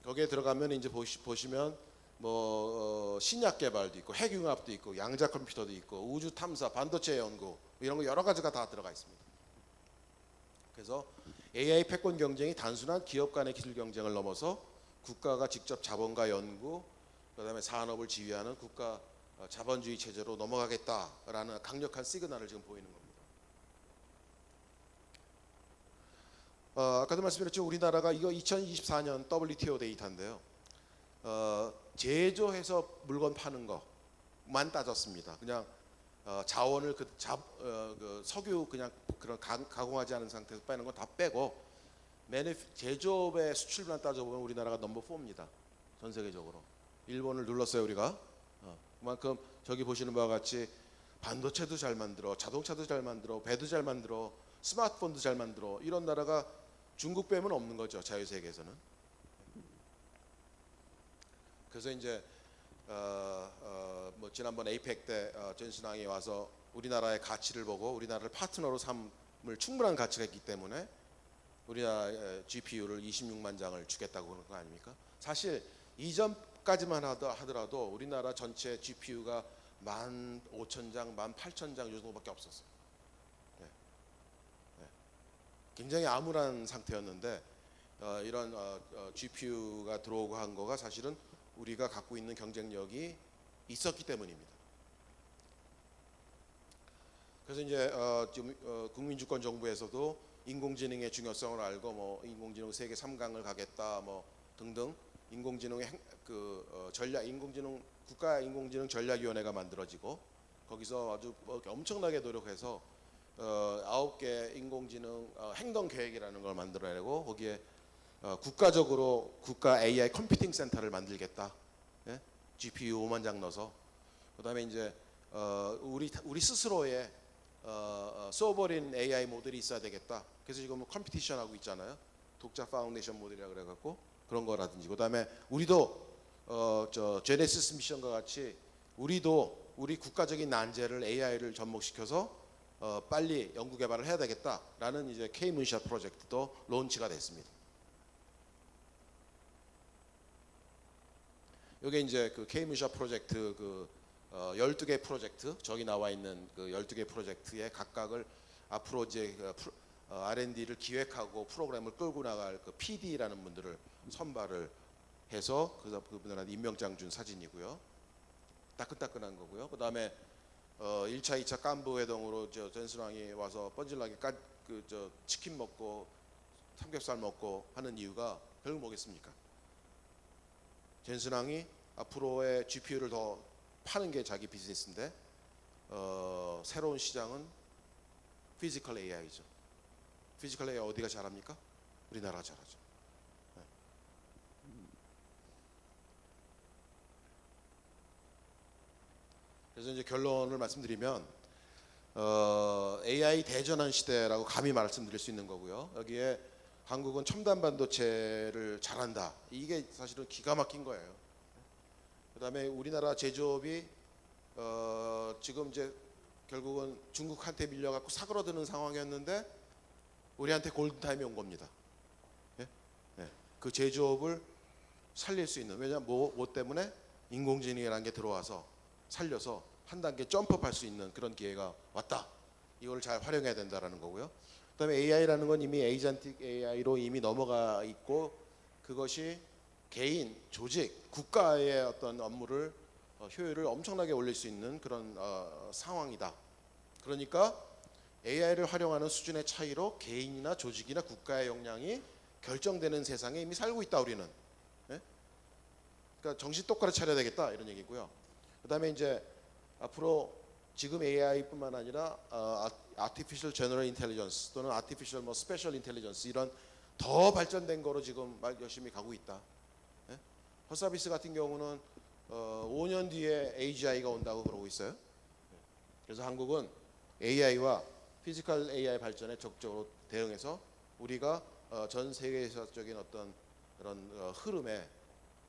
거기에 들어가면 이제 보시면 뭐 신약 개발도 있고 핵융합도 있고 양자 컴퓨터도 있고 우주 탐사, 반도체 연구 이런 거 여러 가지가 다 들어가 있습니다. 그래서 AI 패권 경쟁이 단순한 기업 간의 기술 경쟁을 넘어서 국가가 직접 자본과 연구, 그다음에 산업을 지휘하는 국가 자본주의 체제로 넘어가겠다라는 강력한 시그널을 지금 보이는 겁니다. 아까도 말씀드렸죠. 우리나라가 이거 2024년 WTO 데이터인데요. 제조해서 물건 파는 거만 따졌습니다. 그냥 자원을 그 석유 그냥 그런 가공하지 않은 상태에서 빼는 건 다 빼고 제조업의 수출만 따져보면 우리나라가 넘버 4입니다. 전 세계적으로. 일본을 눌렀어요 우리가. 그만큼 저기 보시는 바와 같이 반도체도 잘 만들어, 자동차도 잘 만들어, 배도 잘 만들어, 스마트폰도 잘 만들어. 이런 나라가 중국 빼면 없는 거죠. 자유세계에서는. 그래서 이제 뭐 지난번 에이펙 때 전신왕이 와서 우리나라의 가치를 보고 우리나라를 파트너로 삼을 충분한 가치가 있기 때문에 우리나라 GPU를 26만 장을 주겠다고 그러는 거 아닙니까? 사실 이전까지만 하더라도 우리나라 전체 GPU가 15,000장, 18,000장 이 정도밖에 없었어요. 네. 네. 굉장히 암울한 상태였는데 이런 GPU가 들어오고 한 거가 사실은 우리가 갖고 있는 경쟁력이 있었기 때문입니다. 그래서 이제 지금 국민주권정부에서도 인공지능의 중요성을 알고 뭐 인공지능 세계 3강을 가겠다 뭐 등등 인공지능의 전략 인공지능 국가 인공지능 전략위원회가 만들어지고 거기서 아주 엄청나게 노력해서 9개 인공지능 행동 계획이라는 걸 만들어내고 거기에 국가적으로 국가 AI 컴퓨팅 센터를 만들겠다. 예? GPU 5만 장 넣어서 그다음에 이제 우리 스스로의 소버린 AI 모델이 있어야 되겠다. 그래서 지금 컴피티션 하고 있잖아요. 독자 파운데이션 모델이라 그래갖고 그런 거라든지 그다음에 우리도 저 제네시스 미션과 같이 우리도 우리 국가적인 난제를 AI를 접목시켜서 빨리 연구 개발을 해야 되겠다라는 이제 K-문샷 프로젝트도 론치가 됐습니다. 이게 이제 그 K-문샷 프로젝트 12개 프로젝트 저기 나와 있는 그 12개 프로젝트의 각각을 앞으로 이제 R&D를 기획하고 프로그램을 끌고 나갈 그 PD라는 분들을 선발을 해서 그분들한테 임명장 준 사진이고요. 따끈따끈한 거고요. 그다음에 1차, 2차 간부 회동으로 전순왕이 와서 뻔질나게 치킨 먹고 삼겹살 먹고 하는 이유가 결국 뭐겠습니까? 전순왕이 앞으로의 GPU를 더 파는 게 자기 비즈니스인데 새로운 시장은 피지컬 AI죠. 피지컬 AI 어디가 잘합니까? 우리나라가 잘하죠. 네. 그래서 이제 결론을 말씀드리면 AI 대전환 시대라고 감히 말씀드릴 수 있는 거고요. 여기에 한국은 첨단 반도체를 잘한다. 이게 사실은 기가 막힌 거예요. 그다음에 우리나라 제조업이 지금 이제 결국은 중국한테 밀려갖고 사그러드는 상황이었는데 우리한테 골든타임이 온 겁니다. 예? 예. 그 제조업을 살릴 수 있는 왜냐하면 뭐 때문에 인공지능이라는 게 들어와서 살려서 한 단계 점프할 수 있는 그런 기회가 왔다. 이걸 잘 활용해야 된다라는 거고요. 그다음에 AI라는 건 이미 에이전틱 AI로 이미 넘어가 있고 그것이 개인, 조직, 국가의 어떤 업무를 효율을 엄청나게 올릴 수 있는 그런 상황이다. 그러니까 AI를 활용하는 수준의 차이로 개인이나 조직이나 국가의 역량이 결정되는 세상에 이미 살고 있다 우리는. 예? 그러니까 정신 똑바로 차려야 되겠다 이런 얘기고요. 그다음에 이제 앞으로 지금 AI뿐만 아니라 Artificial General Intelligence 또는 Artificial Special Intelligence 이런 더 발전된 거로 지금 열심히 가고 있다. 예? 헛서비스 같은 경우는 5년 뒤에 AGI가 온다고 그러고 있어요. 그래서 한국은 AI와 피지컬 AI 발전에 적극적으로 대응해서 우리가 전 세계적인 어떤 그런 흐름에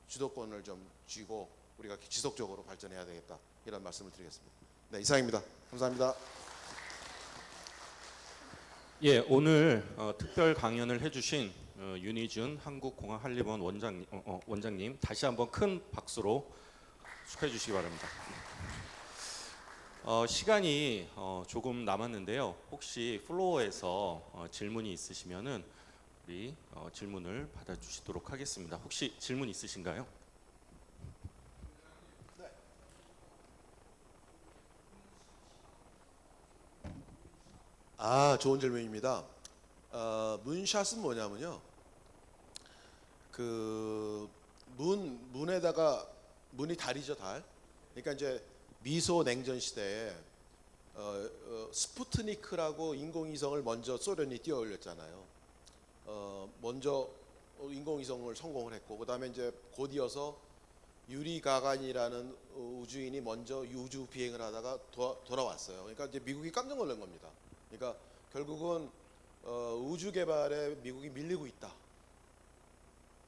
주도권을 좀 쥐고 우리가 지속적으로 발전해야 되겠다 이런 말씀을 드리겠습니다. 네, 이상입니다. 감사합니다. 예, 오늘 특별 강연을 해주신 윤희준 한국공항한림원 원장님 다시 한번 큰 박수로 축하해 주시기 바랍니다. 시간이 조금 남았는데요. 혹시 플로어에서 질문이 있으시면은 우리 질문을 받아주시도록 하겠습니다. 혹시 질문 있으신가요? 좋은 질문입니다. 문샷은 뭐냐면요. 그 문에다가 문이 달이죠, 달. 그러니까 이제 미소 냉전 시대에 스푸트니크라고 인공위성을 먼저 소련이 띄워 올렸잖아요. 먼저 인공위성을 성공을 했고 그다음에 이제 곧 이어서 유리 가간이라는 우주인이 먼저 우주 비행을 하다가 돌아왔어요. 그러니까 이제 미국이 깜짝 놀란 겁니다. 그러니까 결국은 우주 개발에 미국이 밀리고 있다.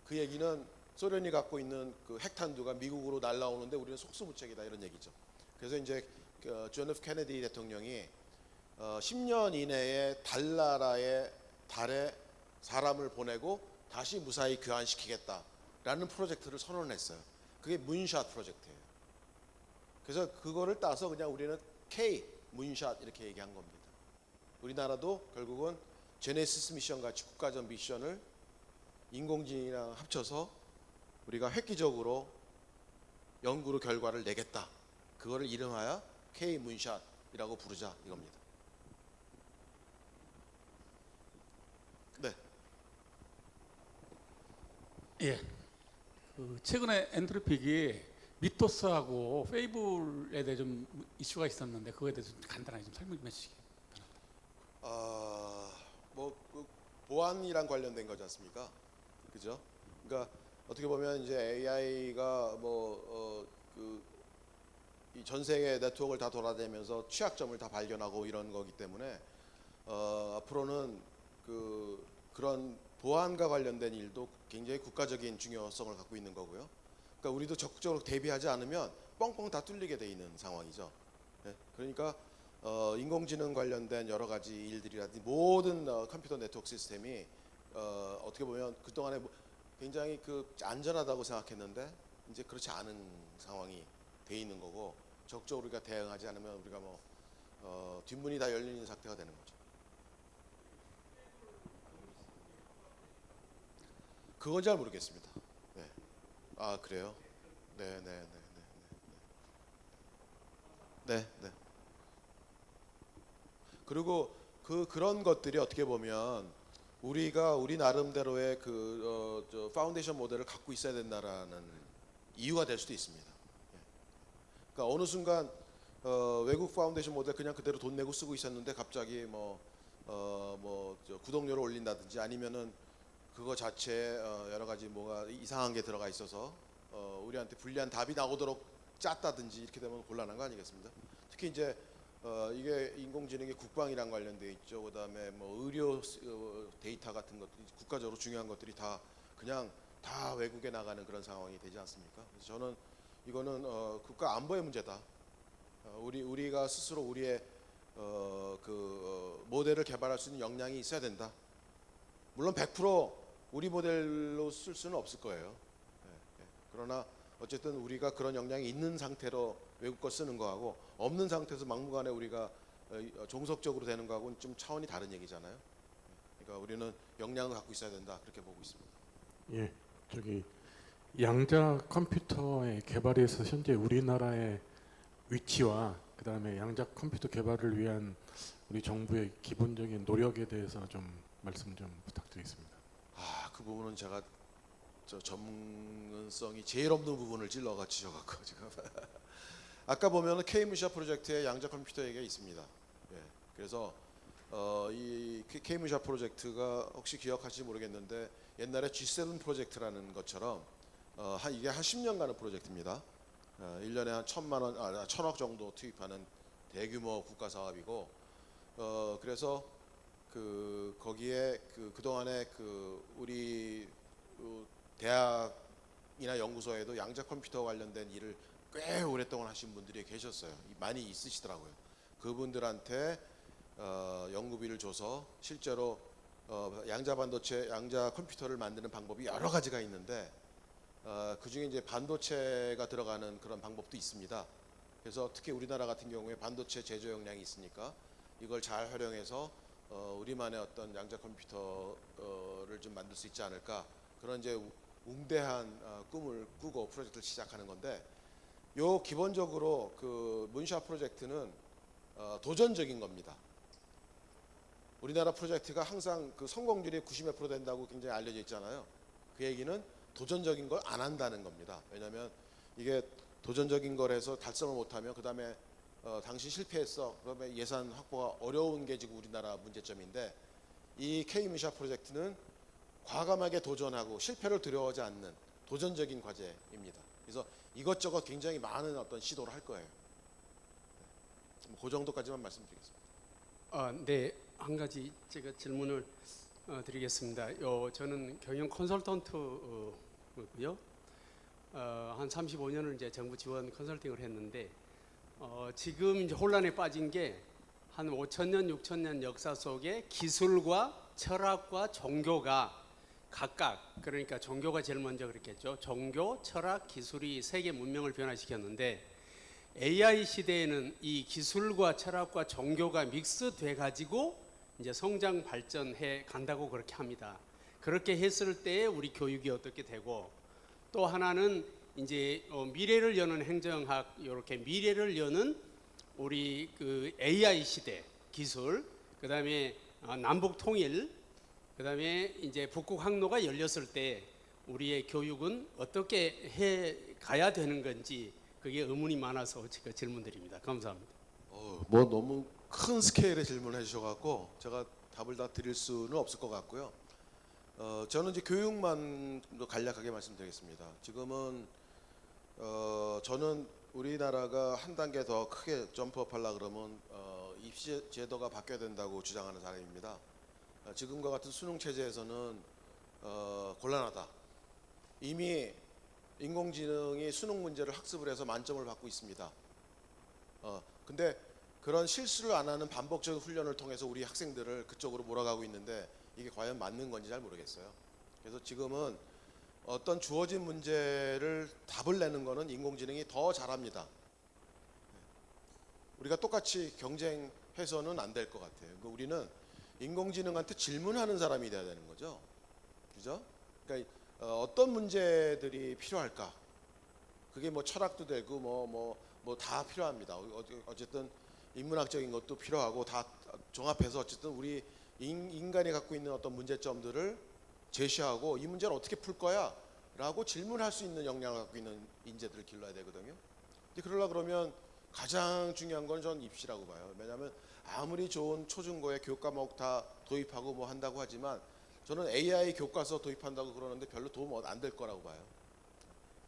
그 얘기는 소련이 갖고 있는 그 핵탄두가 미국으로 날라오는데 우리는 속수무책이다 이런 얘기죠. 그래서 이제 존 F 케네디 대통령이 10년 이내에 달에 사람을 보내고 다시 무사히 귀환시키겠다라는 프로젝트를 선언했어요. 그게 문샷 프로젝트예요. 그래서 그거를 따서 그냥 우리는 K 문샷 이렇게 얘기한 겁니다. 우리나라도 결국은 제네시스 미션 같이 국가적 미션을 인공지능이랑 합쳐서 우리가 획기적으로 연구로 결과를 내겠다. 그거를 이름하여 K 문샷이라고 부르자 이겁니다. 네. 예. 최근에 엔트로픽이 미토스하고 페이블에 대해 좀 이슈가 있었는데 그거에 대해서 좀 간단하게 좀 설명 좀 해주시기. 그 보안이랑 관련된 거지 않습니까? 그죠? 그러니까 어떻게 보면 이제 AI가 이 전 세계 네트워크를 다 돌아다니면서 취약점을 다 발견하고 이런 거기 때문에 앞으로는 그런 보안과 관련된 일도 굉장히 국가적인 중요성을 갖고 있는 거고요. 그러니까 우리도 적극적으로 대비하지 않으면 뻥뻥 다 뚫리게 돼 있는 상황이죠. 네? 그러니까 인공지능 관련된 여러 가지 일들이라든지 모든 컴퓨터 네트워크 시스템이 어떻게 보면 그동안에 굉장히 안전하다고 생각했는데 이제 그렇지 않은 상황이 돼 있는 거고 적극적으로 우리가 대응하지 않으면 우리가 뒷문이 다 열리는 상태가 되는 거죠. 그건 잘 모르겠습니다. 네. 그래요? 네. 그리고 그런 것들이 어떻게 보면 우리가 우리 나름대로의 파운데이션 모델을 갖고 있어야 된다라는 이유가 될 수도 있습니다. 그러니까 어느 순간 외국 파운데이션 모델 그냥 그대로 돈 내고 쓰고 있었는데 갑자기 구독료를 올린다든지 아니면은 그거 자체에 여러 가지 뭐가 이상한 게 들어가 있어서 우리한테 불리한 답이 나오도록 짰다든지 이렇게 되면 곤란한 거 아니겠습니까? 특히 이제 이게 인공지능이 국방이랑 관련돼 있죠. 그다음에 의료 데이터 같은 것들이 국가적으로 중요한 것들이 다 그냥 다 외국에 나가는 그런 상황이 되지 않습니까? 그래서 저는 이거는 국가 안보의 문제다. 우리가 스스로 우리의 모델을 개발할 수 있는 역량이 있어야 된다. 물론 100% 우리 모델로 쓸 수는 없을 거예요. 그러나 어쨌든 우리가 그런 역량이 있는 상태로 외국 거 쓰는 거하고 없는 상태에서 막무가내 우리가 종속적으로 되는 거하고는 좀 차원이 다른 얘기잖아요. 그러니까 우리는 역량을 갖고 있어야 된다 그렇게 보고 있습니다. 예, 양자 컴퓨터의 개발에서 현재 우리나라의 위치와 그다음에 양자 컴퓨터 개발을 위한 우리 정부의 기본적인 노력에 대해서 좀 말씀 좀 부탁드리겠습니다. 그 부분은 제가 전문성이 제일 없는 부분을 찔러가지고 지금 아까 보면은 K무샤 프로젝트에 양자 컴퓨터 얘기가 있습니다. 예, 그래서 이 K무샤 프로젝트가 혹시 기억하실지 모르겠는데 옛날에 G7 프로젝트라는 것처럼 이게 한 10년 가는 프로젝트입니다. 1년에 한 1,000억 정도 투입하는 대규모 국가 사업이고 그래서 거기에 그동안에 우리 대학이나 연구소에도 양자 컴퓨터 관련된 일을 꽤 오랫동안 하신 분들이 계셨어요. 많이 있으시더라고요. 그분들한테 연구비를 줘서 실제로 양자 반도체, 양자 컴퓨터를 만드는 방법이 여러 가지가 있는데 그 중에 이제 반도체가 들어가는 그런 방법도 있습니다. 그래서 특히 우리나라 같은 경우에 반도체 제조 역량이 있으니까 이걸 잘 활용해서 우리만의 어떤 양자 컴퓨터를 좀 만들 수 있지 않을까, 그런 이제 웅대한 꿈을 꾸고 프로젝트를 시작하는 건데, 요 기본적으로 그 문샤 프로젝트는 도전적인 겁니다. 우리나라 프로젝트가 항상 그 성공률이 90몇 프로 된다고 굉장히 알려져 있잖아요. 그 얘기는 도전적인 걸 안 한다는 겁니다. 왜냐하면 이게 도전적인 걸 해서 달성을 못하면 그 다음에 당신 실패했어, 그러면 예산 확보가 어려운 게 지금 우리나라 문제점인데, 이 K문샤 프로젝트는 과감하게 도전하고 실패를 두려워하지 않는 도전적인 과제입니다. 그래서 이것저것 굉장히 많은 어떤 시도를 할 거예요. 그 정도까지만 말씀드리겠습니다. 네, 한 가지 제가 질문을 드리겠습니다. 저는 경영 컨설턴트고요. 한 35년을 이제 정부 지원 컨설팅을 했는데 지금 이제 혼란에 빠진 게 한 5,000년, 6,000년 역사 속에 기술과 철학과 종교가 각각, 그러니까 종교가 제일 먼저 그랬겠죠. 종교, 철학, 기술이 세계 문명을 변화시켰는데 AI 시대에는 이 기술과 철학과 종교가 믹스돼 가지고 이제 성장 발전해 간다고 그렇게 합니다. 그렇게 했을 때 우리 교육이 어떻게 되고, 또 하나는 이제 미래를 여는 행정학, 이렇게 미래를 여는 우리 그 AI 시대 기술, 그다음에 남북 통일, 그다음에 이제 북극 항로가 열렸을 때 우리의 교육은 어떻게 해 가야 되는 건지, 그게 의문이 많아서 제가 질문드립니다. 감사합니다. 뭐 너무 큰 스케일의 질문을 해주셔갖고 제가 답을 다 드릴 수는 없을 것 같고요. 저는 이제 교육만 간략하게 말씀드리겠습니다. 지금은 저는 우리나라가 한 단계 더 크게 점프업 하려고 그러면 입시 제도가 바뀌어야 된다고 주장하는 사람입니다. 지금과 같은 수능 체제에서는 곤란하다. 이미 인공지능이 수능 문제를 학습을 해서 만점을 받고 있습니다. 근데 그런 실수를 안 하는 반복적인 훈련을 통해서 우리 학생들을 그쪽으로 몰아가고 있는데 이게 과연 맞는 건지 잘 모르겠어요. 그래서 지금은 어떤 주어진 문제를 답을 내는 거는 인공지능이 더 잘합니다. 우리가 똑같이 경쟁해서는 안 될 것 같아요. 그러니까 우리는 인공지능한테 질문하는 사람이 돼야 되는 거죠. 그죠? 그러니까 어떤 문제들이 필요할까? 그게 뭐 철학도 되고 뭐 다 필요합니다. 어쨌든 인문학적인 것도 필요하고 다 종합해서 어쨌든 우리 인간이 갖고 있는 어떤 문제점들을 제시하고 이 문제를 어떻게 풀 거야? 라고 질문할 수 있는 역량을 갖고 있는 인재들을 길러야 되거든요. 근데 그러려고 그러면 가장 중요한 건 전 입시라고 봐요. 왜냐하면 아무리 좋은 초중고의 교육 과목 다 도입하고 뭐 한다고 하지만 저는 AI 교과서 도입한다고 그러는데 별로 도움 안 될 거라고 봐요.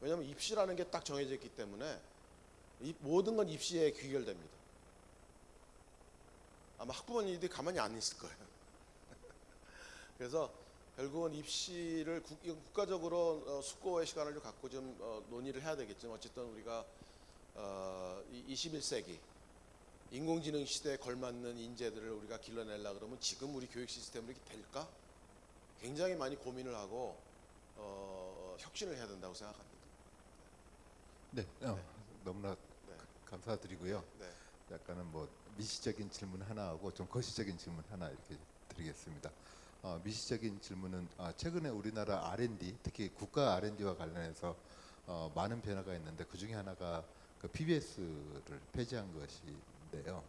왜냐하면 입시라는 게 딱 정해져 있기 때문에 이 모든 건 입시에 귀결됩니다. 아마 학부모님들이 가만히 안 있을 거예요. 그래서 결국은 입시를 국가적으로 숙고의 시간을 좀 갖고 좀 논의를 해야 되겠지만, 어쨌든 우리가 21세기 인공지능 시대에 걸맞는 인재들을 우리가 길러내려고 그러면 지금 우리 교육 시스템으로 이렇게 될까? 굉장히 많이 고민을 하고 혁신을 해야 된다고 생각합니다. 네, 너무나 네. 감사드리고요. 네. 약간은 뭐 미시적인 질문 하나 하고 좀 거시적인 질문 하나 이렇게 드리겠습니다. 미시적인 질문은 최근에 우리나라 R&D, 특히 국가 R&D와 관련해서 많은 변화가 있는데 그 중에 하나가 그 PBS를 폐지한 것인데요.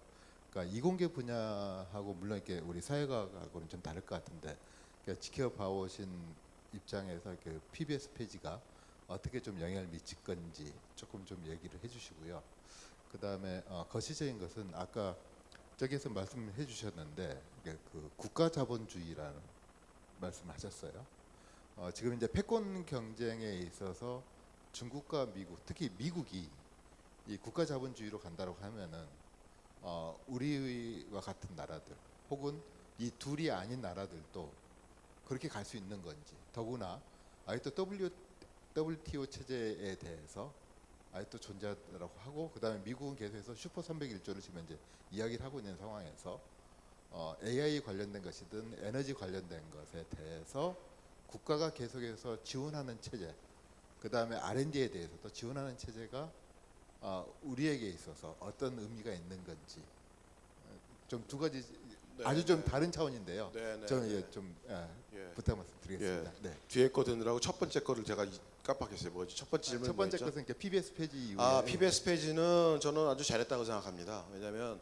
그러니까 이공계 분야하고 물론 이렇게 우리 사회과학하고는 좀 다를 것 같은데, 그러니까 지켜봐 오신 입장에서 그 PBS 폐지가 어떻게 좀 영향을 미칠 건지 조금 좀 얘기를 해주시고요. 그 다음에 거시적인 것은 아까 저기에서 말씀해 주셨는데 그 국가 자본주의라는 말씀하셨어요. 지금 이제 패권 경쟁에 있어서 중국과 미국, 특히 미국이 이 국가 자본주의로 간다고 하면은 우리와 같은 나라들 혹은 이 둘이 아닌 나라들도 그렇게 갈 수 있는 건지, 더구나 아직도 WTO 체제에 대해서 아직도 존재하라고 하고, 그다음에 미국은 계속해서 슈퍼 301조를 지금 이제 이야기를 하고 있는 상황에서 AI 관련된 것이든 에너지 관련된 것에 대해서 국가가 계속해서 지원하는 체제, 그다음에 R&D에 대해서도 지원하는 체제가 우리에게 있어서 어떤 의미가 있는 건지, 좀 두 가지 네, 아주 좀 다른 차원인데요. 네, 저는 네. 좀 예. 부탁 말씀드리겠습니다. 네. 뒤에 거 듣느라고 첫 번째 거를 제가 깜빡했어요. 뭐지? 첫 번째 질문 첫 번째 뭐였죠? 것은 이렇게 PBS 폐지 이후에 PBS 페이지는 저는 아주 잘했다고 생각합니다. 왜냐하면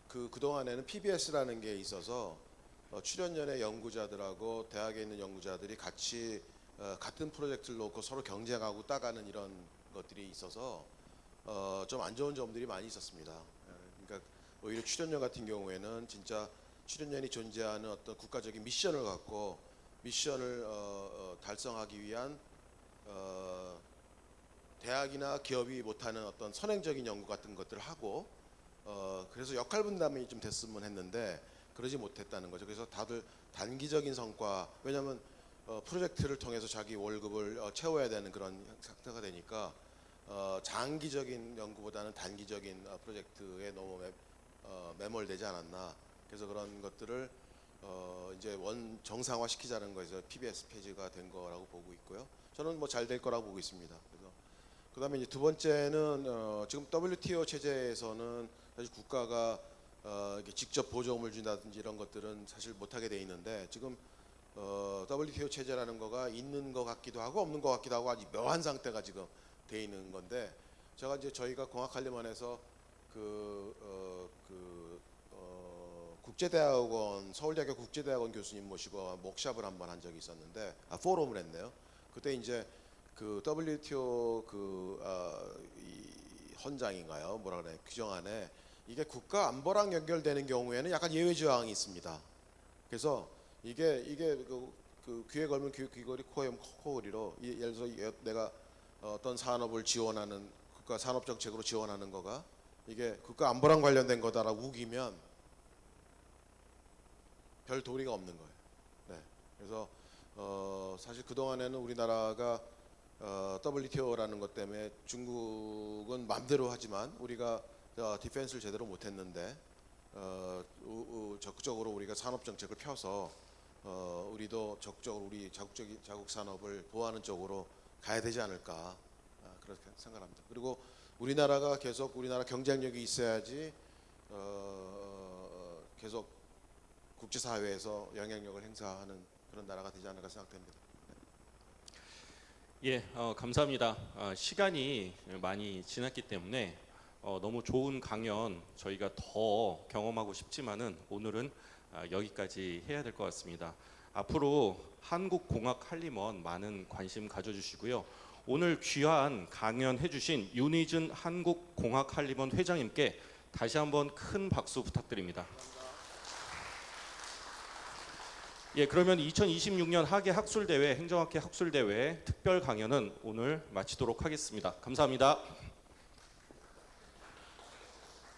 그동안에는 PBS라는 게 있어서 출연연의 연구자들하고 대학에 있는 연구자들이 같이 같은 프로젝트를 놓고 서로 경쟁하고 따가는 이런 것들이 있어서 좀 안 좋은 점들이 많이 있었습니다. 그러니까 오히려 출연연 같은 경우에는 진짜 출연연이 존재하는 어떤 국가적인 미션을 갖고 미션을 달성하기 위한 대학이나 기업이 못하는 어떤 선행적인 연구 같은 것들을 하고 그래서 역할 분담이 좀 됐으면 했는데 그러지 못했다는 거죠. 그래서 다들 단기적인 성과, 왜냐하면 프로젝트를 통해서 자기 월급을 채워야 되는 그런 상태가 되니까 장기적인 연구보다는 단기적인 프로젝트에 너무 매몰되지 않았나. 그래서 그런 것들을 이제 정상화 시키자는 거에서 PBS 폐지가 된 거라고 보고 있고요. 저는 뭐 잘 될 거라고 보고 있습니다. 그래서 그다음에 이제 두 번째는 지금 WTO 체제에서는 사실 국가가 이렇게 직접 보조금을 준다든지 이런 것들은 사실 못하게 돼 있는데, 지금 WTO 체제라는 거가 있는 것 같기도 하고 없는 것 같기도 하고 아주 묘한 상태가 지금 돼 있는 건데, 제가 이제 저희가 공학관리원에서 국제대학원, 서울대학교 국제대학원 교수님 모시고 목샵을 한번 한 적이 있었는데, 포럼을 했네요. 그때 이제 그 WTO 이 헌장인가요? 뭐라 그래, 규정 안에 이게 국가 안보랑 연결되는 경우에는 약간 예외 조항이 있습니다. 그래서 이게 그 귀에 걸면 귀걸이, 코에 코걸이로, 예를 들어서 내가 어떤 산업을 지원하는 국가 산업 정책으로 지원하는 거가 이게 국가 안보랑 관련된 거다라고 우기면 별 도리가 없는 거예요. 네. 그래서 사실 그 동안에는 우리나라가 WTO라는 것 때문에 중국은 마음대로 하지만 우리가 디펜스를 제대로 못했는데 적극적으로 우리가 산업 정책을 펴서 우리도 적극적으로 우리 자국 산업을 보호하는 쪽으로 가야 되지 않을까, 그렇게 생각합니다. 그리고 우리나라가 계속 우리나라 경쟁력이 있어야지 계속 국제사회에서 영향력을 행사하는 그런 나라가 되지 않을까 생각됩니다. 예, 감사합니다. 시간이 많이 지났기 때문에 너무 좋은 강연 저희가 더 경험하고 싶지만은 오늘은 여기까지 해야 될 것 같습니다. 앞으로 한국공학한림원 많은 관심 가져주시고요. 오늘 귀한 강연 해주신 윤희준 한국공학한림원 회장님께 다시 한번 큰 박수 부탁드립니다. 예, 그러면 2026년 학예 학술대회 행정학회 학술대회 특별 강연은 오늘 마치도록 하겠습니다. 감사합니다.